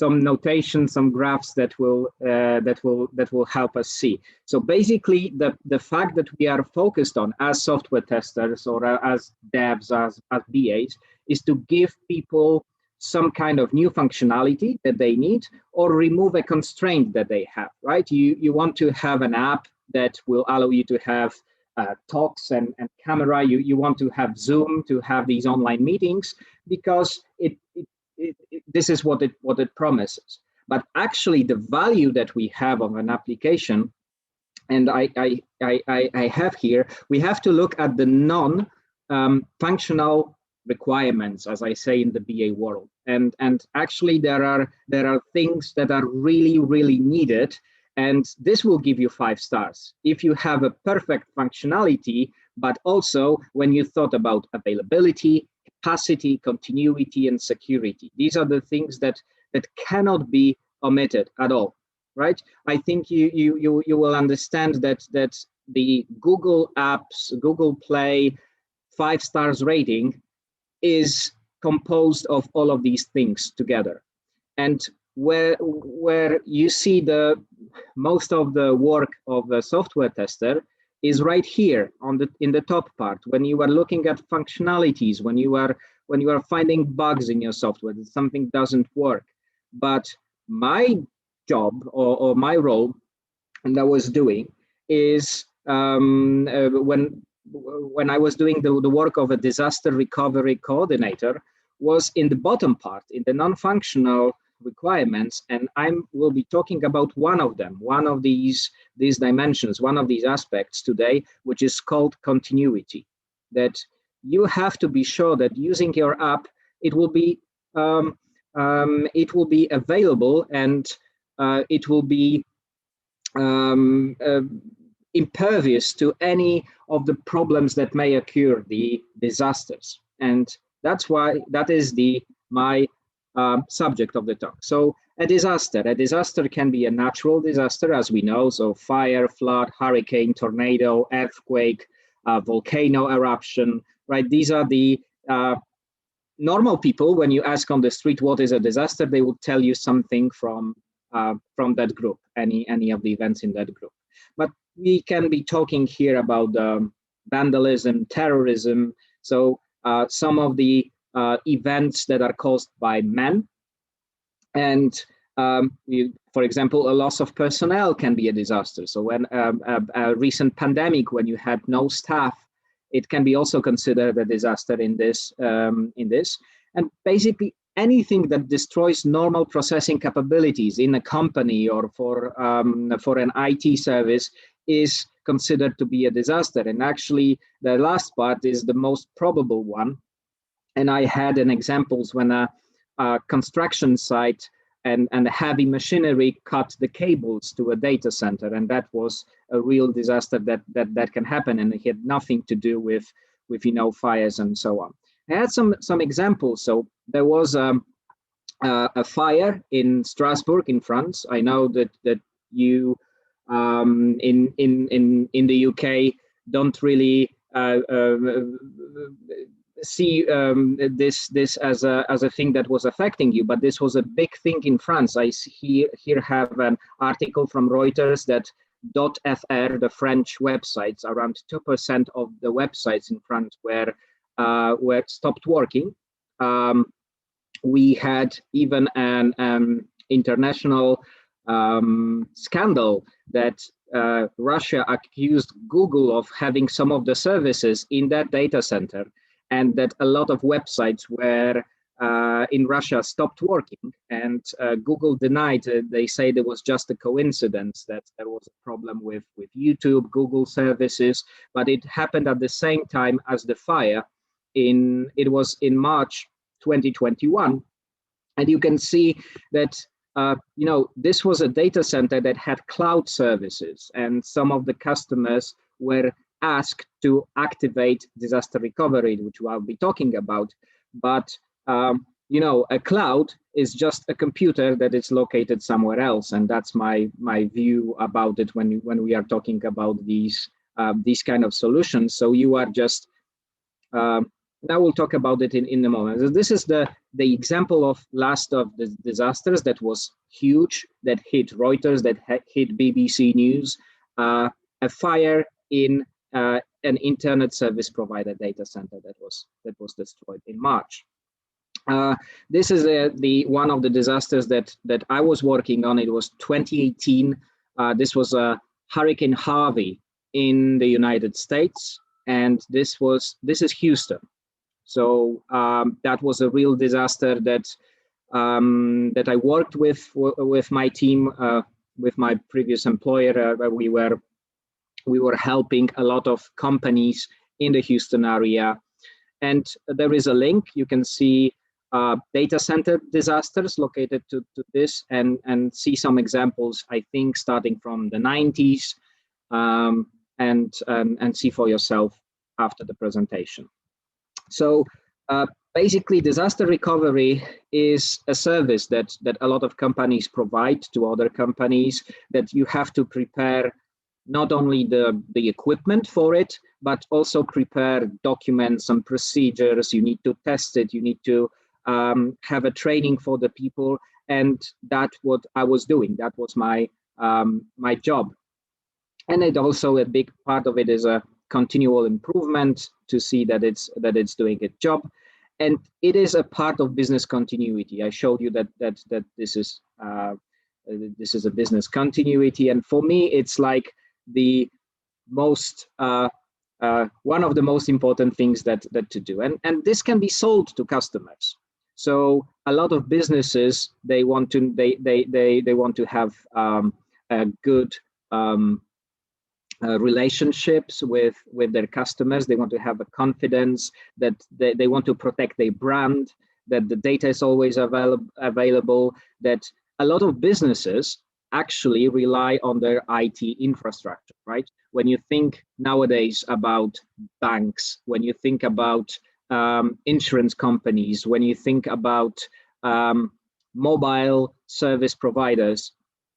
notation, some graphs that will help us see. So basically, the fact that we are focused on as software testers or as devs, as BAs, is to give people some kind of new functionality that they need, or remove a constraint that they have, right? You want to have an app that will allow you to have talks and camera. You want to have Zoom, to have these online meetings, because this is what it promises. But actually, the value that we have of an application, and I have here, we have to look at the non-functional requirements, as I say in the BA world. And actually, there are things that are really, really needed, and this will give you 5 stars. If you have a perfect functionality, but also when you thought about availability, capacity, continuity, and security. These are the things that cannot be omitted at all, right? I think you will understand that the Google Apps, Google Play 5 stars rating is composed of all of these things together. And where you see the most of the work of a software tester is right here in the top part, when you are looking at functionalities, when you are finding bugs in your software, that something doesn't work. But my job or my role, and I was doing, is when I was doing the work of a disaster recovery coordinator, was in the bottom part, in the non-functional requirements, and I will be talking about one of them, one of these dimensions, one of these aspects today, which is called continuity. That you have to be sure that using your app, it will be available, and it will be impervious to any of the problems that may occur, the disasters. And that's why that is my subject of the talk. So a disaster can be a natural disaster, as we know, so fire, flood, hurricane, tornado, earthquake, volcano eruption, right? These are the normal people. When you ask on the street what is a disaster, they will tell you something from that group, any of the events in that group. But we can be talking here about vandalism, terrorism, so some of the events that are caused by men. And for example, a loss of personnel can be a disaster. So when a recent pandemic, when you had no staff, it can be also considered a disaster in this. And basically anything that destroys normal processing capabilities in a company or for an IT service is considered to be a disaster. And actually, the last part is the most probable one. And I had an examples when a construction site and heavy machinery cut the cables to a data center, and that was a real disaster that can happen, and it had nothing to do with fires and so on. I had some examples. So there was a fire in Strasbourg in France. I know that you in the UK don't really see this as a thing that was affecting you, but this was a big thing in France. I here have an article from Reuters that .fr, the French websites, around 2% of the websites in France were stopped working. We had even an international scandal that Russia accused Google of having some of the services in that data center, and that a lot of websites were in Russia stopped working. And Google denied it. They say there was just a coincidence that there was a problem with YouTube, Google services, but it happened at the same time as the fire. It was in March 2021, and you can see that this was a data center that had cloud services, and some of the customers were asked to activate disaster recovery, which I'll be talking about. But a cloud is just a computer that is located somewhere else, and that's my view about it when we are talking about these kind of solutions. So you are just now we'll talk about it in a moment. So this is the example of last of the disasters that was huge, that hit Reuters, that hit BBC News, a fire in an internet service provider data center that was destroyed in March. This is one of the disasters that I was working on. It was 2018. This was a Hurricane Harvey in the United States, and this is Houston. So that was a real disaster that I worked with my team, with my previous employer. We were helping a lot of companies in the Houston area, and there is a link. You can see data center disasters located to this, and see some examples. I think starting from the 90s, and see for yourself after the presentation. So basically, disaster recovery is a service that a lot of companies provide to other companies, that you have to prepare not only the equipment for it, but also prepare documents and procedures. You need to test it. You need to have a training for the people. And that's what I was doing. That was my job. And it also, a big part of it is a continual improvement to see that it's doing its job, and it is a part of business continuity. I showed you that this is a business continuity, and for me it's like the most one of the most important things that to do, and this can be sold to customers. So a lot of businesses, they want to have a good relationships with their customers. They want to have a confidence that they want to protect their brand, that the data is always available, that a lot of businesses actually rely on their IT infrastructure, right? When you think nowadays about banks, when you think about insurance companies, when you think about mobile service providers,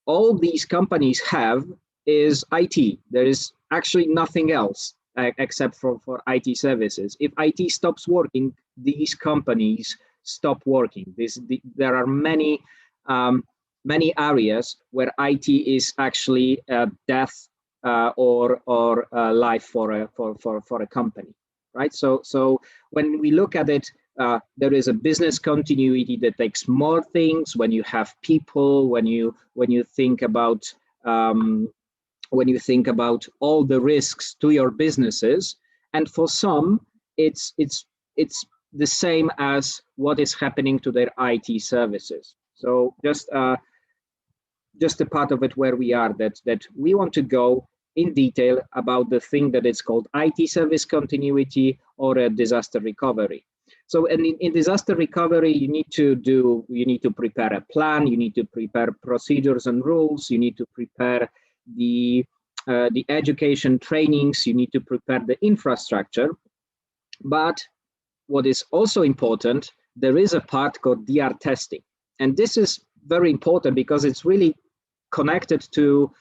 all these companies have is IT. There is actually nothing else except for IT services. If IT stops working, these companies stop working. There are many areas where IT is actually death or life for a company, right? So when we look at it, there is a business continuity that takes more things. When you have people, when you think about all the risks to your businesses, and for some, it's the same as what is happening to their IT services. So just a part of it where we are, that we want to go in detail about the thing that is called IT service continuity or a disaster recovery. So in disaster recovery, you need to prepare a plan, you need to prepare procedures and rules, you need to prepare the education trainings, you need to prepare the infrastructure. But what is also important, there is a part called DR testing. And this is very important because it's really connected to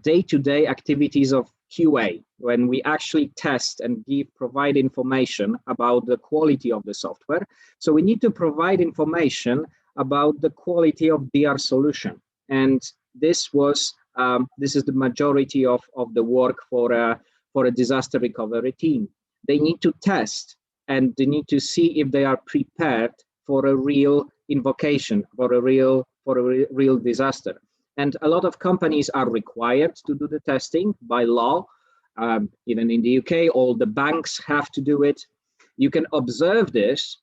day-to-day activities of QA, when we actually test and provide information about the quality of the software. So we need to provide information about the quality of DR solution. And this is the majority of the work for a disaster recovery team. They need to test and they need to see if they are prepared for a real invocation, for a real disaster. And a lot of companies are required to do the testing by law. Even in the UK, all the banks have to do it. You can observe this.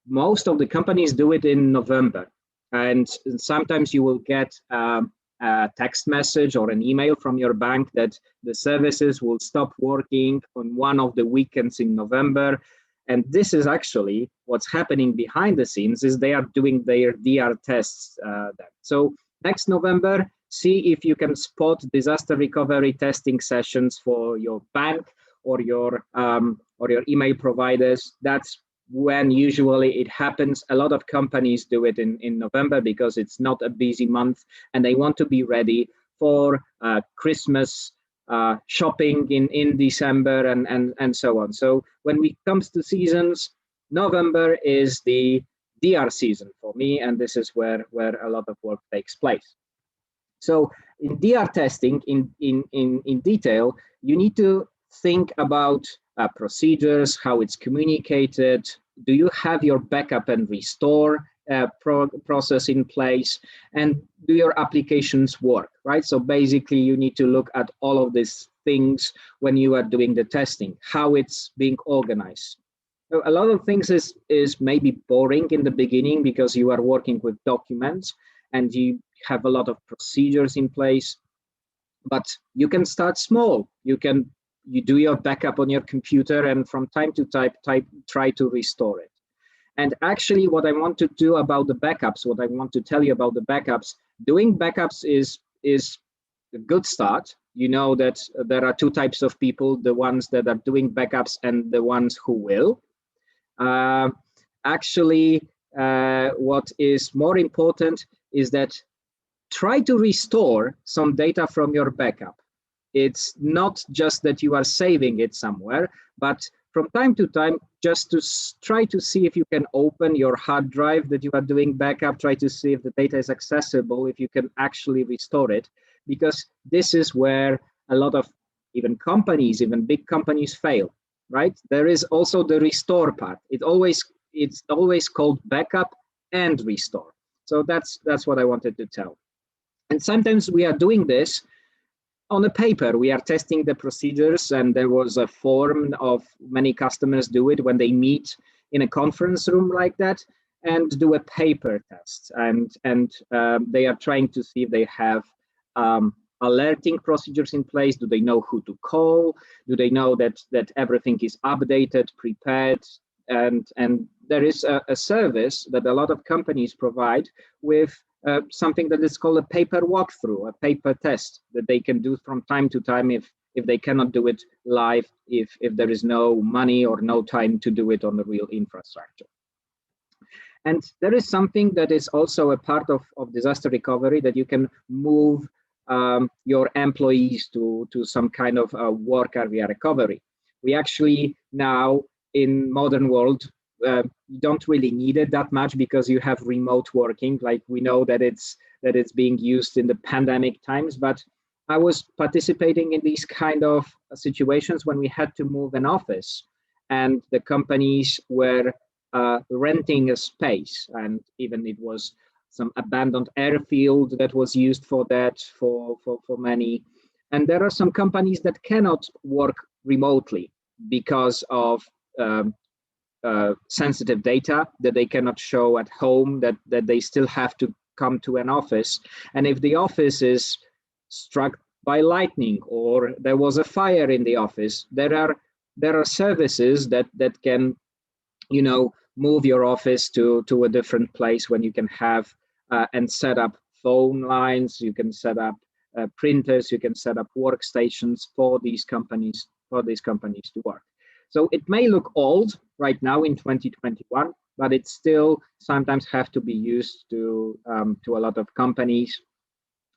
Most of the companies do it in November. And sometimes you will get a text message or an email from your bank that the services will stop working on one of the weekends in November. And this is actually what's happening behind the scenes, is they are doing their DR tests. So next November, see if you can spot disaster recovery testing sessions for your bank or your email providers. That's when usually it happens. A lot of companies do it in November because it's not a busy month and they want to be ready for Christmas shopping in December and so on. So when it comes to seasons, November is the DR season for me, and this is where a lot of work takes place. So in DR testing, in detail, you need to think about procedures, how it's communicated. Do you have your backup and restore process in place? And do your applications work, right? So basically, you need to look at all of these things when you are doing the testing, how it's being organized. So a lot of things is maybe boring in the beginning because you are working with documents and you have a lot of procedures in place, but you can start small. You do your backup on your computer and from time to time try to restore it. And actually what I want to do about the backups, what I want to tell you about the backups, doing backups is a good start. You know that there are two types of people, the ones that are doing backups and the ones who will. What is more important is that try to restore some data from your backup. It's not just that you are saving it somewhere, but from time to time, just to try to see if you can open your hard drive that you are doing backup, try to see if the data is accessible, if you can actually restore it, because this is where a lot of even big companies fail, right? There is also the restore part. It's always called backup and restore. So that's what I wanted to tell. And sometimes we are doing this on a paper. We are testing the procedures, and there was a form of many customers do it when they meet in a conference room like that and do a paper test. And they are trying to see if they have alerting procedures in place. Do they know who to call? Do they know that everything is updated, prepared? And there is a service that a lot of companies provide with something that is called a paper walkthrough, a paper test that they can do from time to time if they cannot do it live, if there is no money or no time to do it on the real infrastructure. And there is something that is also a part of disaster recovery, that you can move your employees to some kind of work area recovery. We actually now in modern world, you don't really need it that much because you have remote working. Like we know that it's being used in the pandemic times, but I was participating in these kind of situations when we had to move an office and the companies were renting a space, and even it was some abandoned airfield that was used for that for many. And there are some companies that cannot work remotely because of sensitive data that they cannot show at home, that they still have to come to an office. And if the office is struck by lightning or there was a fire in the office, there are services that can, move your office to a different place when you can have and set up phone lines, you can set up printers, you can set up workstations for these companies to work. So it may look old right now in 2021, but it still sometimes have to be used to a lot of companies.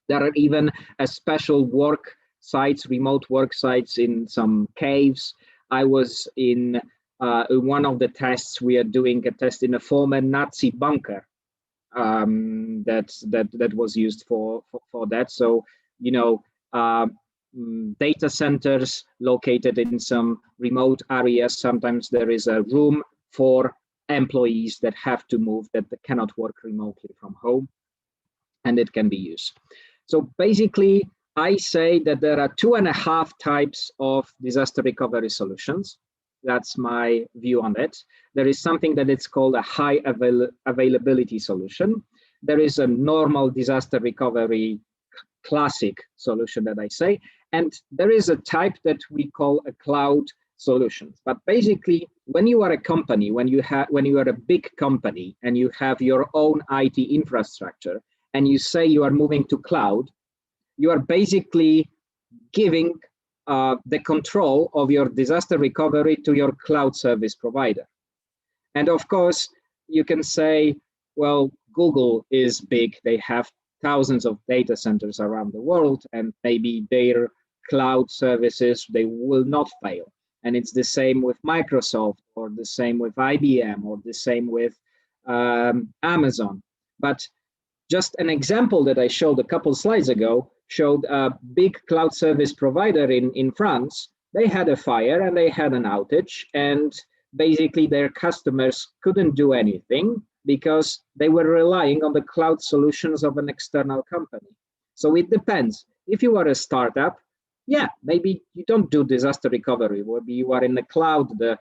There are even special work sites, remote work sites in some caves. I was in one of the tests. We are doing a test in a former Nazi bunker that was used for that. So, you know, data centers located in some remote areas. Sometimes there is a room for employees that have to move, that cannot work remotely from home, and it can be used. So basically, I say that there are 2.5 types of disaster recovery solutions. That's my view on it. There is something that it's called a high availability solution. There is a normal disaster recovery classic solution that I say, and there is a type that we call a cloud solution. But basically, when you are a company, when you are a big company and you have your own IT infrastructure, and you say you are moving to cloud, you are basically giving the control of your disaster recovery to your cloud service provider. And of course, you can say, well, Google is big. They have thousands of data centers around the world, and maybe their cloud services, they will not fail. And it's the same with Microsoft, or the same with IBM, or the same with Amazon. But just an example that I showed a couple slides ago showed a big cloud service provider in France. They had a fire and they had an outage, and basically their customers couldn't do anything because they were relying on the cloud solutions of an external company. So it depends. If you are a startup, yeah, maybe you don't do disaster recovery. Maybe you are in the cloud, the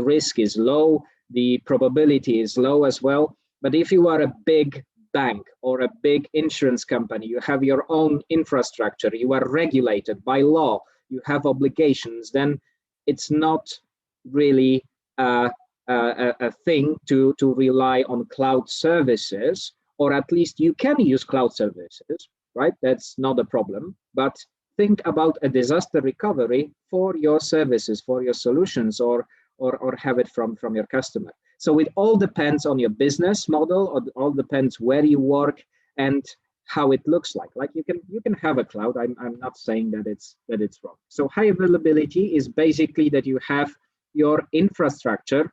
risk is low, the probability is low as well. But if you are a big bank or a big insurance company, you have your own infrastructure, you are regulated by law, you have obligations, then it's not really a thing to rely on cloud services, or at least you can use cloud services, right? That's not a problem, but think about a disaster recovery for your services, for your solutions, or have it from your customer. So it all depends on your business model, or it all depends where you work and how it looks like. Like you can have a cloud. I'm not saying that it's wrong. So high availability is basically that you have your infrastructure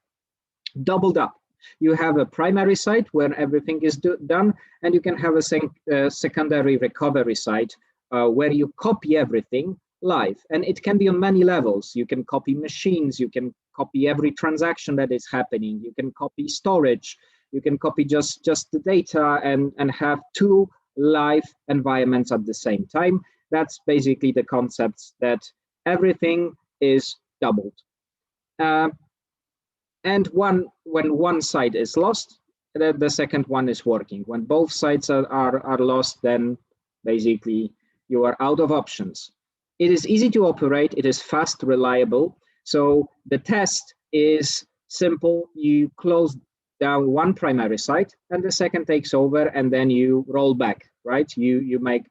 doubled up. You have a primary site where everything is done, and you can have a secondary recovery site where you copy everything live. And it can be on many levels. You can copy machines, you can copy every transaction that is happening, you can copy storage, you can copy just the data and have two live environments at the same time. That's basically the concepts, that everything is doubled. And when one side is lost, the second one is working. When both sides are lost, then basically you are out of options. It is easy to operate, it is fast, reliable. So the test is simple. You close down one primary site and the second takes over, and then you roll back, right? You make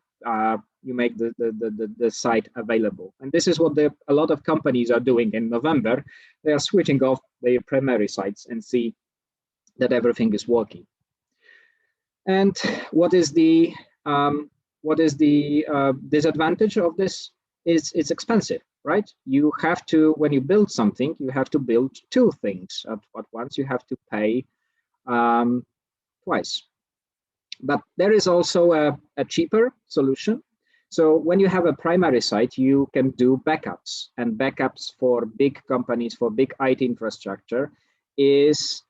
the site available. And this is what a lot of companies are doing in November. They are switching off their primary sites and see that everything is working. And what is the disadvantage of this? It's expensive, right? You have to, when you build something, you have to build two things at once. You have to pay twice. But there is also a cheaper solution. So when you have a primary site, you can do backups, and backups for big companies, for big IT infrastructure, is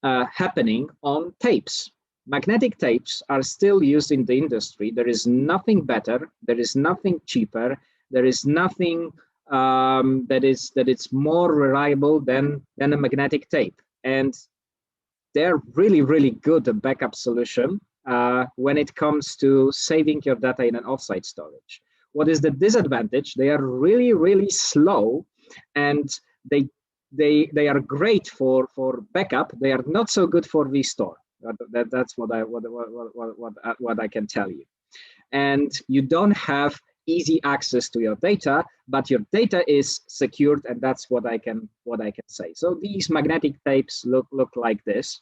happening on tapes. Magnetic tapes are still used in the industry. There is nothing better. There is nothing cheaper. There is nothing that is more reliable than a magnetic tape. And they're really, really good at backup solution when it comes to saving your data in an offsite storage. What is the disadvantage? They are really, really slow, and they are great for backup. They are not so good for restore. That's what I can tell you. And you don't have easy access to your data, but your data is secured, and that's what I can say. So these magnetic tapes look like this,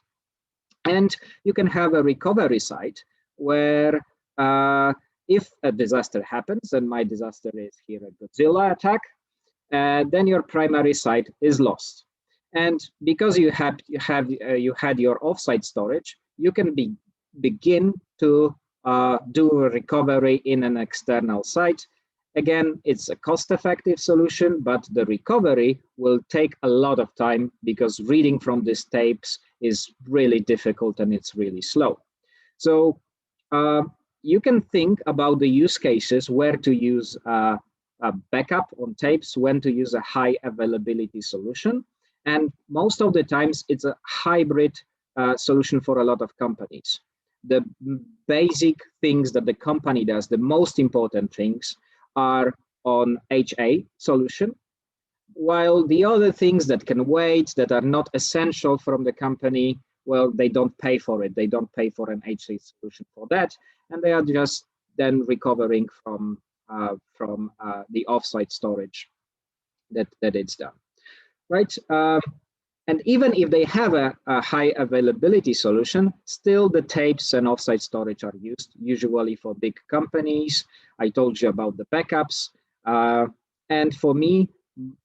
and you can have a recovery site where if a disaster happens, and my disaster is here a Godzilla attack, then your primary site is lost. And because you had your offsite storage, you can begin to do a recovery in an external site. Again, it's a cost-effective solution, but the recovery will take a lot of time because reading from these tapes is really difficult and it's really slow. So you can think about the use cases where to use a backup on tapes, when to use a high availability solution. And most of the times it's a hybrid solution for a lot of companies. The basic things that the company does, the most important things, are on HA solution, while the other things that can wait, that are not essential from the company, well, they don't pay for it. They don't pay for an HA solution for that, and they are just then recovering from the offsite storage that it's done, right? And even if they have a high availability solution, still the tapes and offsite storage are used, usually for big companies. I told you about the backups. And for me,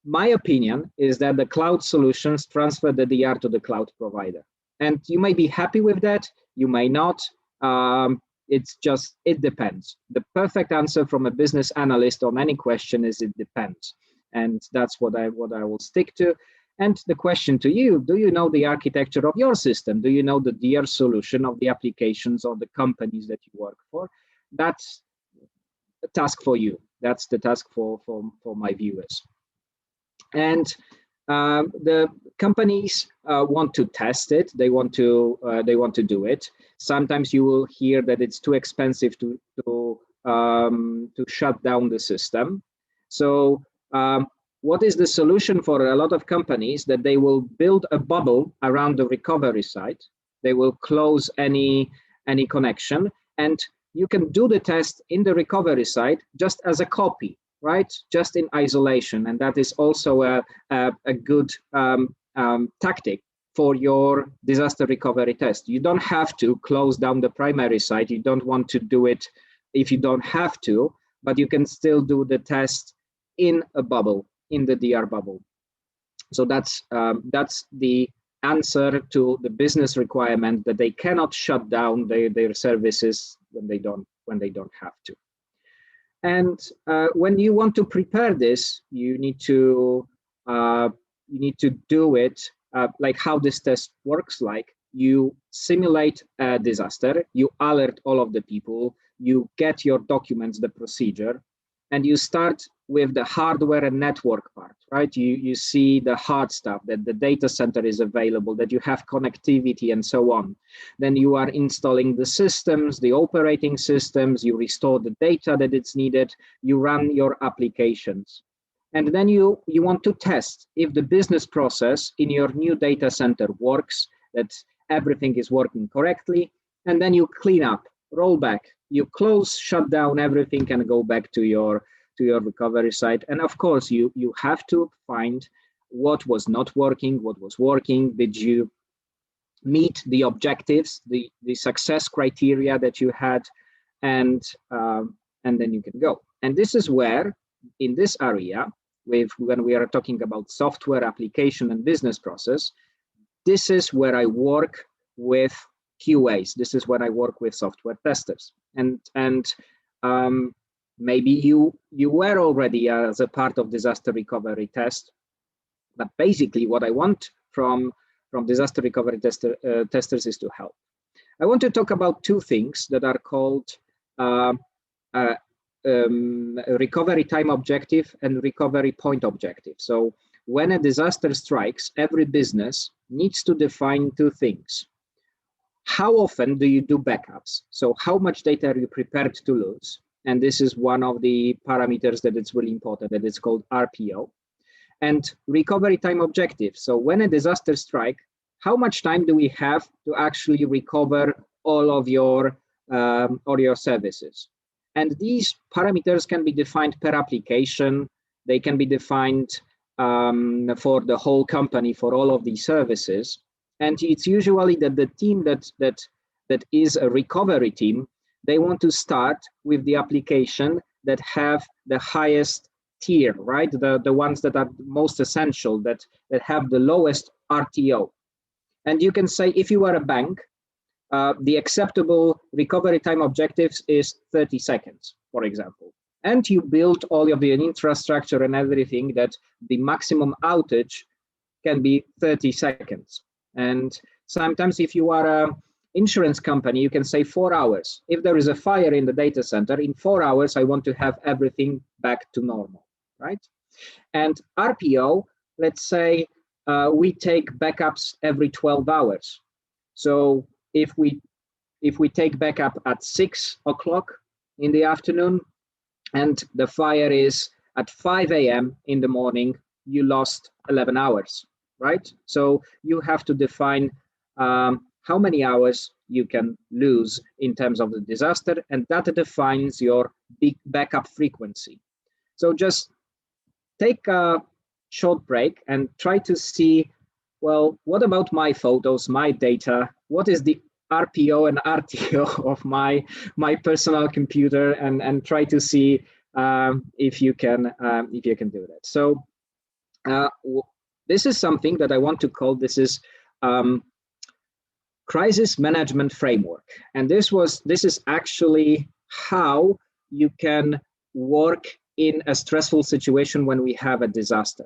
my opinion is that the cloud solutions transfer the DR to the cloud provider. And you may be happy with that, you may not. It depends. The perfect answer from a business analyst on any question is it depends. And that's what I will stick to. And the question to you, do you know the architecture of your system? Do you know the DR solution of the applications or the companies that you work for? That's a task for you. That's the task for my viewers. And the companies want to test it. They want to do it. Sometimes you will hear that it's too expensive to shut down the system. So what is the solution for a lot of companies? That they will build a bubble around the recovery site. They will close any connection, and you can do the test in the recovery site just as a copy, right? Just in isolation, and that is also a good tactic for your disaster recovery test. You don't have to close down the primary site. You don't want to do it if you don't have to, but you can still do the test in a bubble, in the DR bubble. So that's the answer to the business requirement that they cannot shut down their services when they don't have to. And when you want to prepare this, you need to do it like how this test works. Like, you simulate a disaster, you alert all of the people, you get your documents, the procedure, and you start with the hardware and network part, right? You see the hard stuff, that the data center is available, that you have connectivity and so on. Then you are installing the systems, the operating systems, you restore the data that it's needed, you run your applications. And then you want to test if the business process in your new data center works, that everything is working correctly, and then you clean up, roll back, you close, shut down everything, and go back to your recovery site. And of course, you have to find what was not working, what was working. Did you meet the objectives, the success criteria that you had, and then you can go. And this is where, in this area, when we are talking about software application and business process, this is where I work with QAs. This is when I work with software testers. And maybe you were already as a part of disaster recovery test, but basically what I want from disaster recovery testers is to help. I want to talk about two things that are called recovery time objective and recovery point objective. So when a disaster strikes, every business needs to define two things. How often do you do backups? So how much data are you prepared to lose? And this is one of the parameters that it's really important, that it's called RPO. And recovery time objective. So when a disaster strikes, how much time do we have to actually recover all of your services? And these parameters can be defined per application. They can be defined for the whole company, for all of these services. And it's usually that the team that is a recovery team, they want to start with the application that have the highest tier, right? The ones that are most essential, that have the lowest RTO. And you can say, if you are a bank, the acceptable recovery time objectives is 30 seconds, for example. And you build all of the infrastructure and everything that the maximum outage can be 30 seconds. And sometimes if you are an insurance company, you can say 4 hours. If there is a fire in the data center, in 4 hours, I want to have everything back to normal, right? And RPO, let's say we take backups every 12 hours. So if we take backup at 6 o'clock in the afternoon and the fire is at 5 a.m. in the morning, you lost 11 hours, right? So you have to define how many hours you can lose in terms of the disaster, and that defines your big backup frequency. So just take a short break and try to see, well, what about my photos, my data? What is the RPO and RTO of my personal computer, and try to see if you can do that. So this is something that I want to call, this is crisis management framework, and this is actually how you can work in a stressful situation when we have a disaster.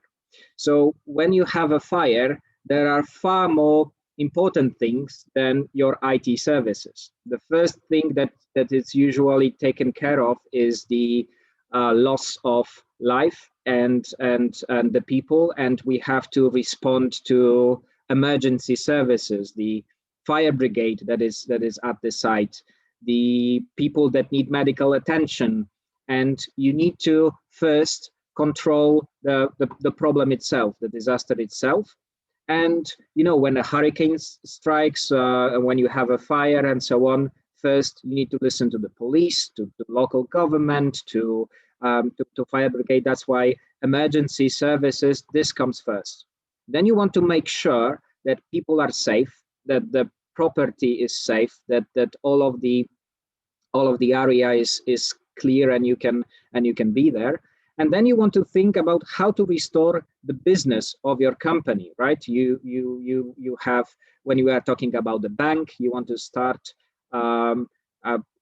So when you have a fire, there are far more important things than your IT services. The first thing that is usually taken care of is the loss of life and the people, and we have to respond to emergency services, the fire brigade that is at the site, the people that need medical attention, and you need to first control the problem itself, the disaster itself. And when a hurricane strikes, when you have a fire and so on, first you need to listen to the police, to the local government, to fire brigade. That's why emergency services, this comes first. Then you want to make sure that people are safe, that the property is safe, that all of the area is clear and you can be there. And then you want to think about how to restore the business of your company, right? You have, when you are talking about the bank, you want to start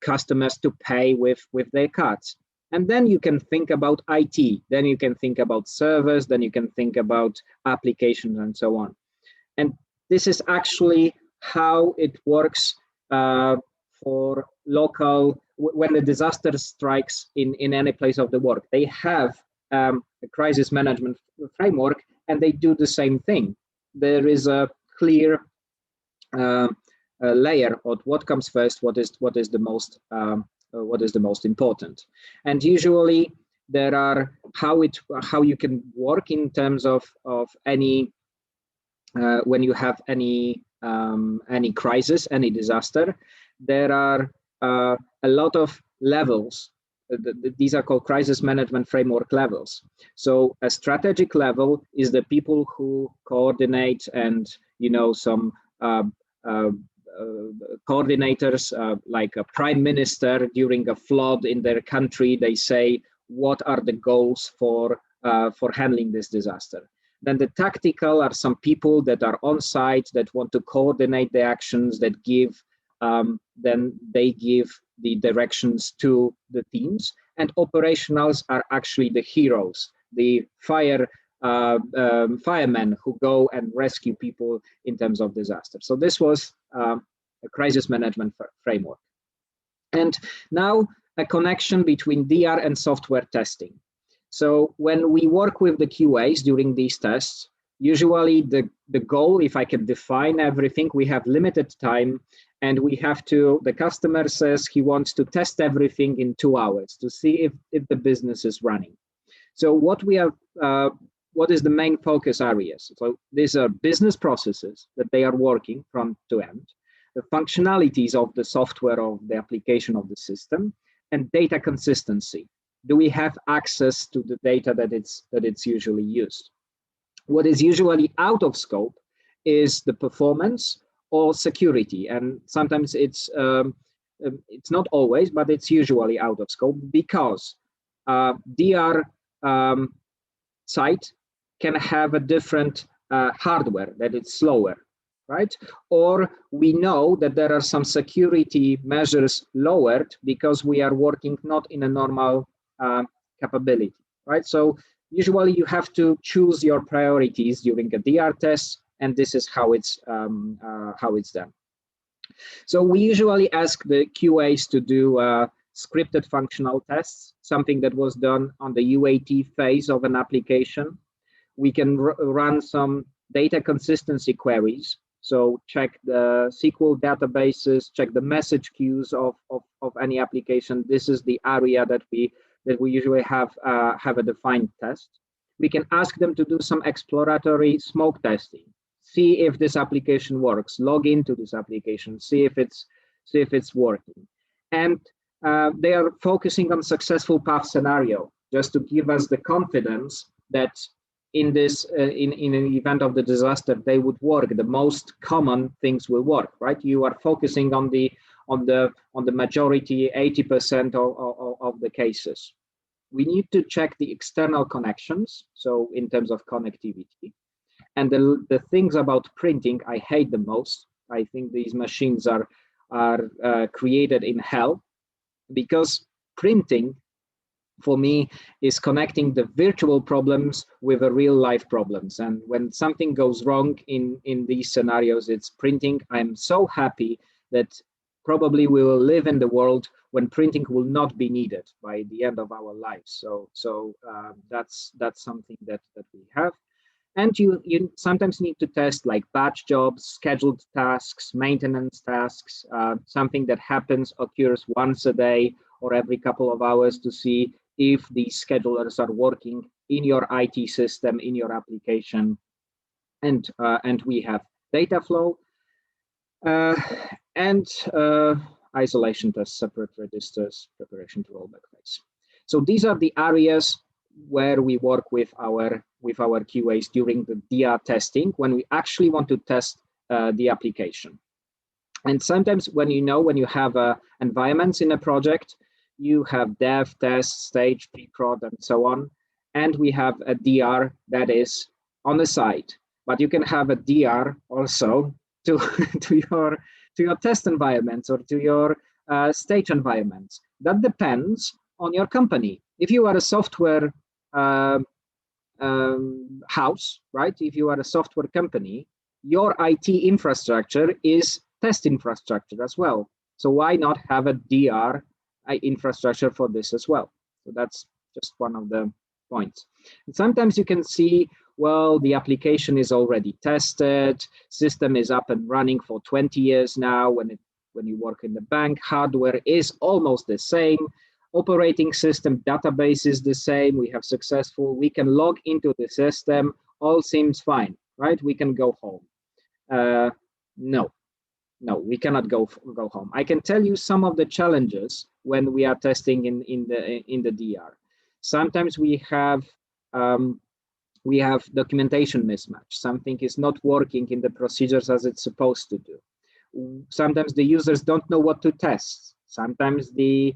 customers to pay with their cards. And then you can think about IT, then you can think about servers, then you can think about applications and so on. And this is actually how it works for local, when the disaster strikes in any place of the world. They have a crisis management framework, and they do the same thing. There is a clear layer of what comes first, what is the most important. And usually there are how you can work in terms of any when you have any crisis, any disaster. There are a lot of levels. These are called crisis management framework levels. So a strategic level is the people who coordinate, and some coordinators like a prime minister during a flood in their country. They say what are the goals for handling this disaster. Then the tactical are some people that are on site that want to coordinate the actions, that give then they give the directions to the teams. And operationals are actually the heroes, the firemen who go and rescue people in terms of disaster. So this was a crisis management framework. And now a connection between DR and software testing. So when we work with the QAs during these tests, usually the goal, if I can define everything, we have limited time, and we have to, the customer says he wants to test everything in 2 hours to see if the business is running. So what is the main focus areas? So these are business processes that they are working from to end, the functionalities of the software, of the application of the system, and data consistency. Do we have access to the data that it's usually used? What is usually out of scope is the performance or security, and sometimes it's not always, but it's usually out of scope because DR site can have a different hardware, that it's slower, right? Or we know that there are some security measures lowered because we are working not in a normal capability, right? So usually you have to choose your priorities during a DR test, and this is how it's done. So we usually ask the QAs to do scripted functional tests, something that was done on the UAT phase of an application. We can run some data consistency queries. So check the SQL databases, check the message queues of any application. This is the area that we usually have a defined test. We can ask them to do some exploratory smoke testing, see if this application works, log into this application, see if it's working. And they are focusing on successful path scenario, just to give us the confidence that in this in an event of the disaster, they would work. The most common things will work, right? You are focusing on the majority, 80% of the cases. We need to check the external connections, so in terms of connectivity. And the things about printing, I hate the most. I think these machines are created in hell, because printing, for me, is connecting the virtual problems with the real life problems. And when something goes wrong in these scenarios, it's printing. I'm so happy that probably we will live in the world when printing will not be needed by the end of our lives. So that's something that we have. And you sometimes need to test like batch jobs, scheduled tasks, maintenance tasks, something that occurs once a day or every couple of hours, to see if these schedulers are working in your IT system, in your application. And we have data flow and isolation tests, separate registers, preparation to rollback phase. So these are the areas where we work with our QAs during the DR testing, when we actually want to test the application. And sometimes when you have environments in a project, you have dev, test, stage, pre-prod, and so on. And we have a DR that is on the side, but you can have a DR also to your test environments or to your stage environments. That depends on your company. If you are a software house, right? If you are a software company, your IT infrastructure is test infrastructure as well. So why not have a DR infrastructure for this as well? So that's just one of the points. And sometimes you can see, well, the application is already tested, system is up and running for 20 years now. When you work in the bank, hardware is almost the same. Operating system database is the same. We have successful. We can log into the system. All seems fine, right? We can go home. No, we cannot go home. I can tell you some of the challenges when we are testing in the DR. Sometimes we have documentation mismatch. Something is not working in the procedures as it's supposed to do. Sometimes the users don't know what to test. Sometimes the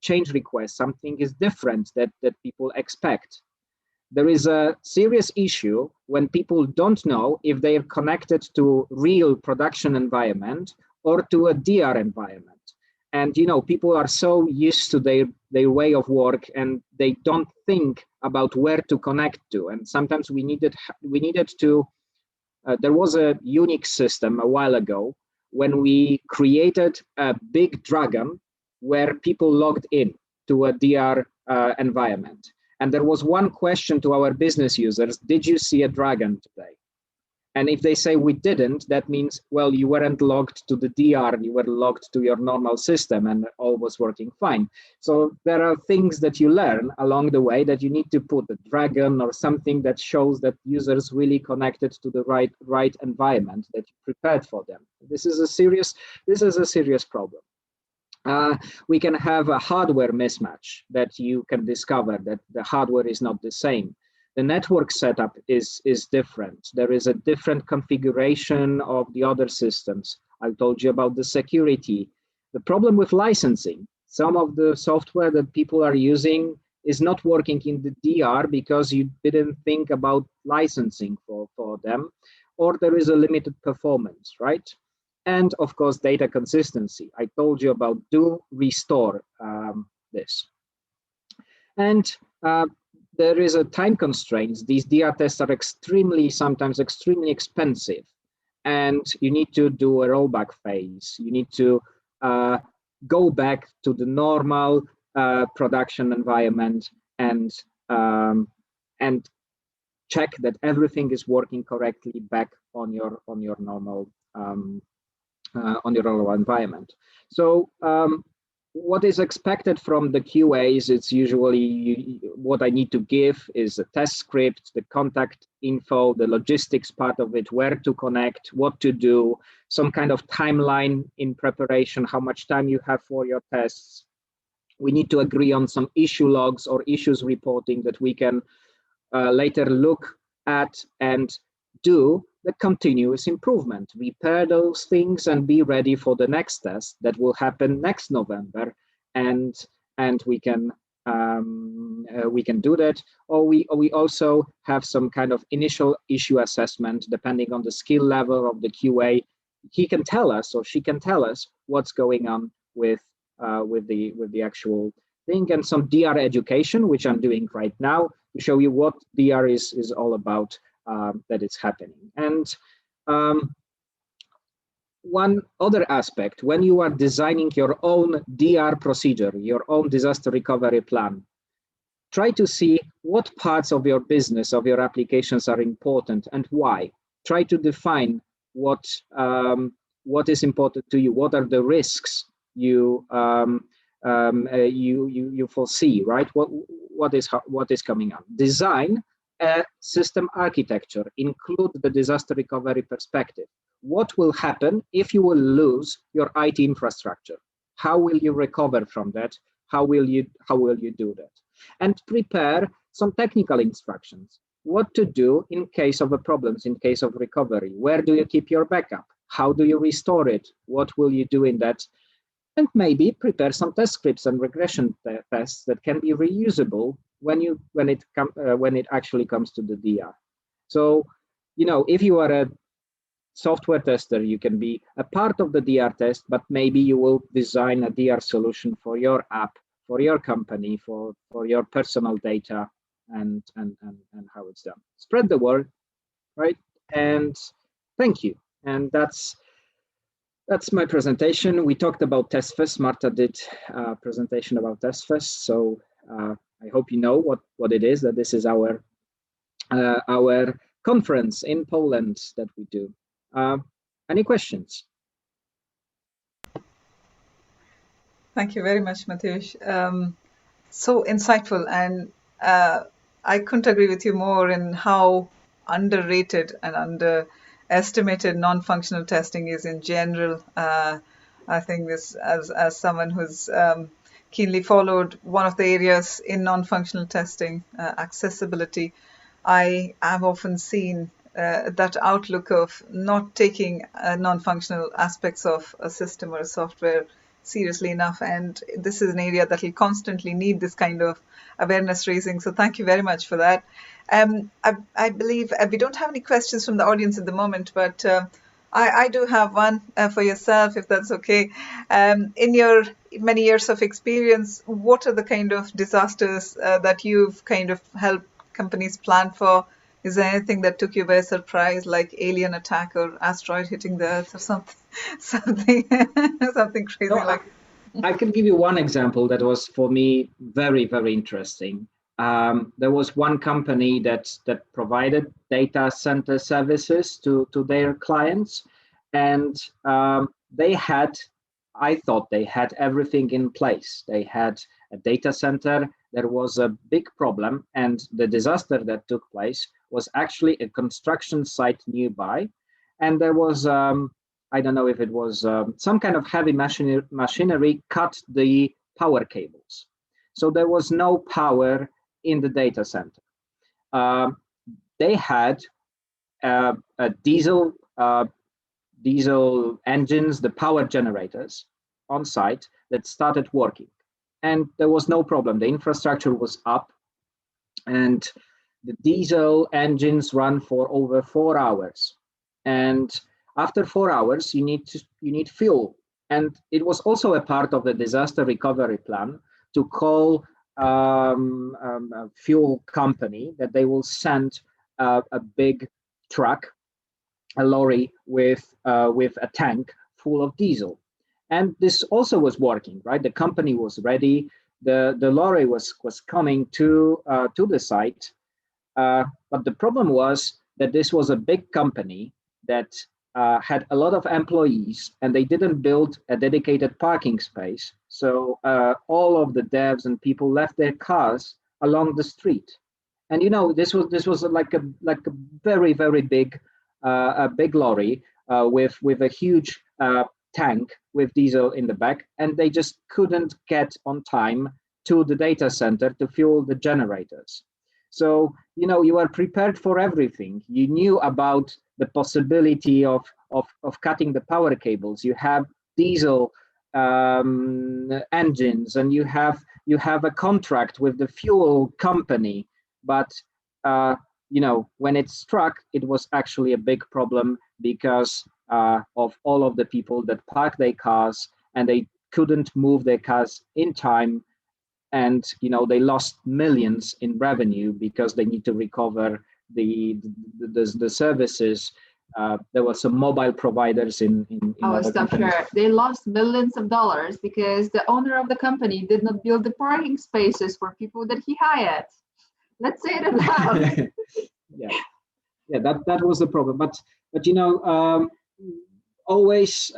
change request, something is different that people expect. There is a serious issue when people don't know if they are connected to real production environment or to a DR environment. And people are so used to their way of work, and they don't think about where to connect to. And sometimes we needed to. There was a Unix system a while ago when we created a big dragon where people logged in to a DR environment. And there was one question to our business users: did you see a dragon today? And if they say we didn't, that means, well, you weren't logged to the DR, you were logged to your normal system and all was working fine. So there are things that you learn along the way, that you need to put a dragon or something that shows that users really connected to the right environment, that you prepared for them. This is a serious problem. We can have a hardware mismatch that you can discover that the hardware is not the same. The network setup is different. There is a different configuration of the other systems. I told you about the security. The problem with licensing, some of the software that people are using is not working in the DR because you didn't think about licensing for them, or there is a limited performance, right? And of course, data consistency. I told you about do restore this. And there is a time constraints. These DR tests are sometimes extremely expensive. And you need to do a rollback phase. You need to go back to the normal production environment and check that everything is working correctly back on your normal environment. So what is expected from the QAs, it's usually what I need to give is a test script, the contact info, the logistics part of it, where to connect, what to do, some kind of timeline in preparation, how much time you have for your tests. We need to agree on some issue logs or issues reporting that we can later look at and do the continuous improvement, repair those things and be ready for the next test that will happen next November, and we can do that. Or we also have some kind of initial issue assessment depending on the skill level of the QA. He can tell us or she can tell us what's going on with the actual thing, and some DR education, which I'm doing right now to show you what DR is all about. That it's happening. And one other aspect, when you are designing your own DR procedure, your own disaster recovery plan, try to see what parts of your business, of your applications are important and why. Try to define what is important to you, what are the risks you foresee, right? What is coming up. Design a system architecture, include the disaster recovery perspective. What will happen if you will lose your IT infrastructure? How will you recover from that? How will you do that? And prepare some technical instructions. What to do in case of problems, in case of recovery? Where do you keep your backup? How do you restore it? What will you do in that? And maybe prepare some test scripts and regression tests that can be reusable when it actually comes to the DR. So, if you are a software tester, you can be a part of the DR test, but maybe you will design a DR solution for your app, for your company, for your personal data, and how it's done. Spread the word, right? And thank you. And that's my presentation. We talked about TestFest. Marta did a presentation about TestFest. So I hope you know what it is, that this is our conference in Poland that we do. Any questions? Thank you very much, Mateusz. So insightful, and I couldn't agree with you more in how underrated and underestimated non-functional testing is in general. I think this, as someone who's keenly followed one of the areas in non-functional testing, accessibility, I have often seen that outlook of not taking non-functional aspects of a system or a software seriously enough, and this is an area that will constantly need this kind of awareness raising. So thank you very much for that. I believe we don't have any questions from the audience at the moment, but I do have one for yourself, if that's okay. In your many years of experience, what are the kind of disasters that you've kind of helped companies plan for? Is there anything that took you by surprise, like alien attack or asteroid hitting the Earth or something crazy like? I can give you one example that was for me very, very interesting. There was one company that provided data center services to their clients, and I thought they had everything in place. They had a data center. There was a big problem, and the disaster that took place was actually a construction site nearby, and there was I don't know if it was some kind of heavy machinery cut the power cables. So there was no power in the data center. They had a diesel engines, the power generators on site that started working. And there was no problem. The infrastructure was up, and the diesel engines run for over 4 hours. And after 4 hours, you need fuel. And it was also a part of the disaster recovery plan to call a fuel company that they will send a big truck, a lorry with a tank full of diesel. And this also was working, right? The company was ready. The lorry was coming to the site. But the problem was that this was a big company that had a lot of employees, and they didn't build a dedicated parking space. So all of the devs and people left their cars along the street. And this was like a very, very big lorry with a huge tank with diesel in the back, and they just couldn't get on time to the data center to fuel the generators. So you are prepared for everything. You knew about the possibility of cutting the power cables. You have diesel engines, and you have a contract with the fuel company. But when it struck, it was actually a big problem because of all of the people that parked their cars, and they couldn't move their cars in time. And they lost millions in revenue because they need to recover the services. There were some mobile providers in other companies. Sure. They lost millions of dollars because the owner of the company did not build the parking spaces for people that he hired. Let's say it loud. yeah, that was the problem. But always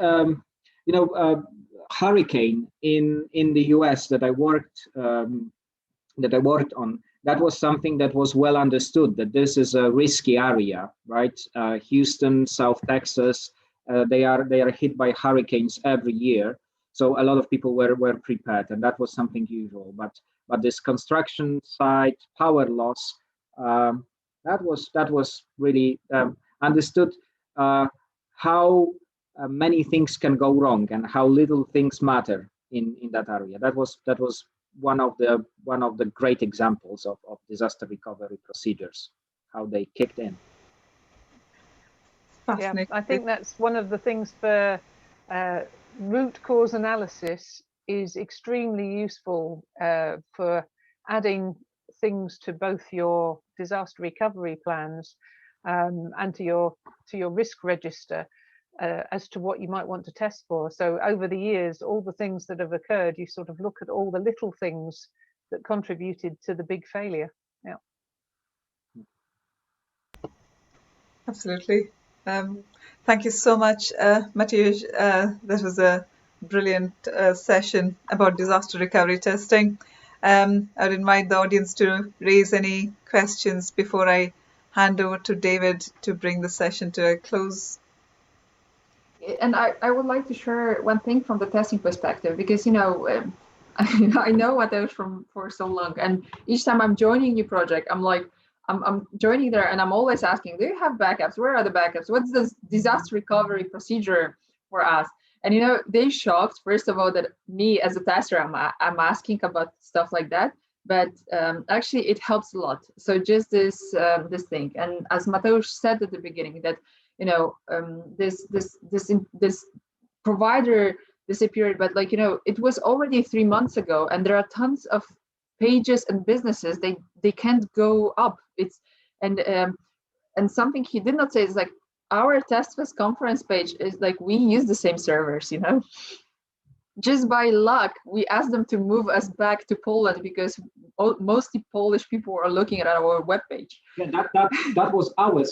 hurricane in the US that I worked on, that was something that was well understood, that this is a risky area, right? Houston, South Texas, they are hit by hurricanes every year. So a lot of people were prepared, and that was something usual. But this construction site power loss, that was really understood how many things can go wrong and how little things matter in that area. That was one of the great examples of disaster recovery procedures, how they kicked in. Yeah, I think that's one of the things for root cause analysis is extremely useful for adding things to both your disaster recovery plans and to your risk register as to what you might want to test for. So over the years, all the things that have occurred, you sort of look at all the little things that contributed to the big failure. Yeah. Absolutely. Thank you so much, Mateusz. That was a brilliant session about disaster recovery testing. I would invite the audience to raise any questions before I hand over to David to bring the session to a close. And I would like to share one thing from the testing perspective, because I know Mateusz for so long, and each time I'm joining a new project, I'm joining there, and I'm always asking, do you have backups? Where are the backups? What's the disaster recovery procedure for us? And they're shocked, first of all, that me as a tester, I'm asking about stuff like that. But actually, it helps a lot. So just this thing, and as Mateusz said at the beginning, that this provider disappeared, but it was already 3 months ago, and there are tons of pages and businesses they can't go up. It's and something he did not say is our TestFest conference page is we use the same servers, just by luck we asked them to move us back to Poland because mostly Polish people are looking at our webpage. Yeah, that was our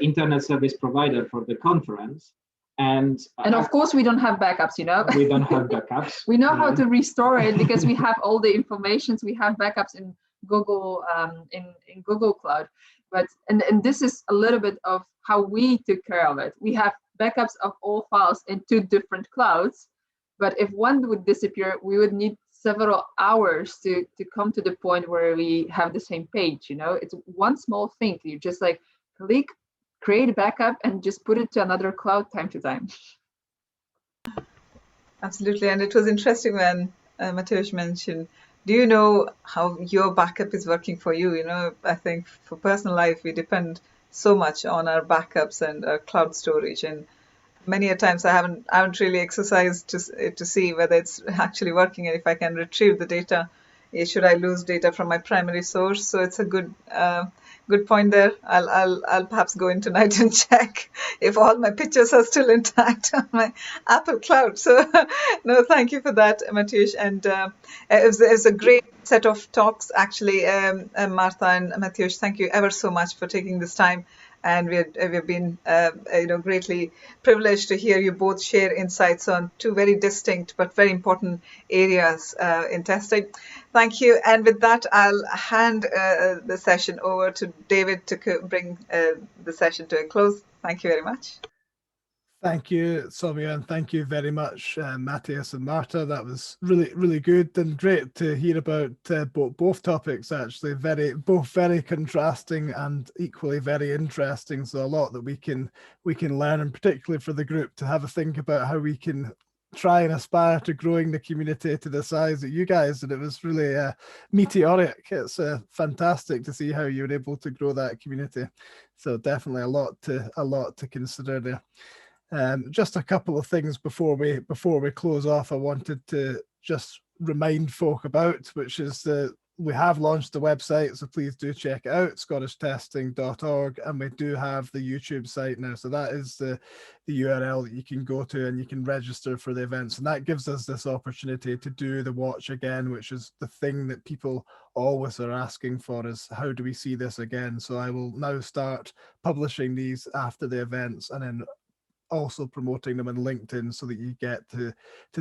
internet service provider for the conference, and of course we don't have backups. We don't have backups. We know how to restore it because we have all the informations. We have backups in Google in Google Cloud, but and this is a little bit of how we took care of it. We have backups of all files in 2 different clouds. But if one would disappear, we would need several hours to come to the point where we have the same page. It's one small thing. You just like click, create a backup, and just put it to another cloud time to time. Absolutely. And it was interesting when Mateusz mentioned, do you know how your backup is working for you? I think for personal life, we depend so much on our backups and our cloud storage. And many a times I haven't really exercised to see whether it's actually working and if I can retrieve the data. Should I lose data from my primary source? So it's a good point there. I'll perhaps go in tonight and check if all my pictures are still intact on my Apple Cloud. So no, thank you for that, Mateusz. And it was a great set of talks, actually, Marta and Mateusz. Thank you ever so much for taking this time. And we've been greatly privileged to hear you both share insights on 2 very distinct but very important areas in testing. Thank you. And with that, I'll hand the session over to David to bring the session to a close. Thank you very much. Thank you, Soumya, and thank you very much, Mateusz and Marta. That was really, really good and great to hear about both topics, actually. Both very contrasting and equally very interesting. So a lot that we can learn, and particularly for the group to have a think about how we can try and aspire to growing the community to the size that you guys. And it was really meteoric. It's fantastic to see how you were able to grow that community. So definitely a lot to consider there. Just a couple of things before we close off, I wanted to just remind folk about, which is that we have launched the website, so please do check it out, scottishtesting.org, and we do have the YouTube site now. So that is the URL that you can go to and you can register for the events. And that gives us this opportunity to do the watch again, which is the thing that people always are asking for, is how do we see this again? So I will now start publishing these after the events, and then also promoting them on LinkedIn so that you get to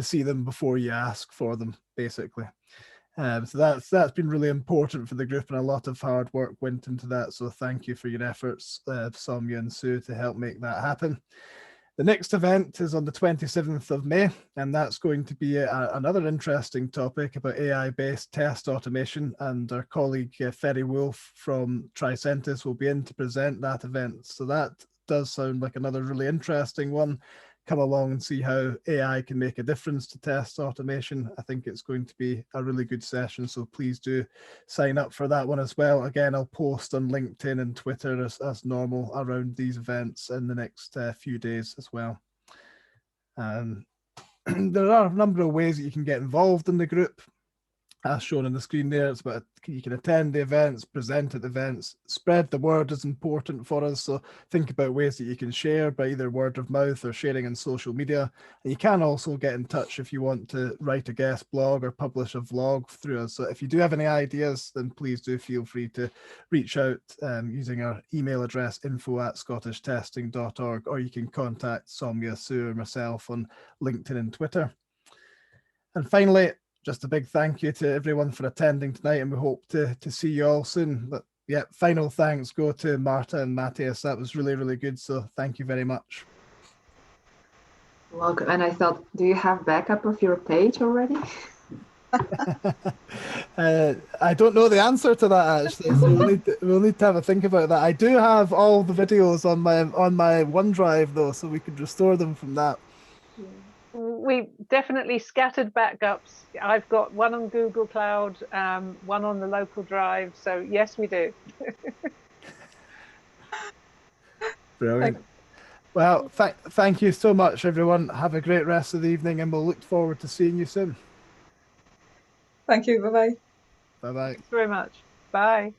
see them before you ask for them, basically. So that's been really important for the group, and a lot of hard work went into that. So thank you for your efforts, Soumya and Sue, to help make that happen. The next event is on the 27th of May, and that's going to be another interesting topic about AI-based test automation. And our colleague Firlej Wolf from Tricentis will be in to present that event. So that does sound like another really interesting one. Come along and see how AI can make a difference to test automation. I think it's going to be a really good session, so please do sign up for that one as well. Again, I'll post on LinkedIn and Twitter as normal around these events in the next few days as well. There are a number of ways that you can get involved in the group. As shown on the screen there, it's about you can attend the events, present at events, spread the word is important for us. So think about ways that you can share by either word of mouth or sharing on social media. And you can also get in touch if you want to write a guest blog or publish a vlog through us. So if you do have any ideas, then please do feel free to reach out using our email address, info@scottishtesting.org, or you can contact Soumya, Sue, or myself on LinkedIn and Twitter. And finally, just a big thank you to everyone for attending tonight, and we hope to see you all soon. But yeah, final thanks go to Marta and Mateusz. That was really, really good. So thank you very much. Welcome. And I thought, do you have backup of your page already? I don't know the answer to that, actually. So we'll need to have a think about that. I do have all the videos on my OneDrive though, so we could restore them from that. We definitely scattered backups. I've got one on Google Cloud, one on the local drive. So yes, we do. Brilliant. Well, thank you so much, everyone. Have a great rest of the evening, and we'll look forward to seeing you soon. Thank you. Bye-bye. Bye-bye. Thanks very much. Bye.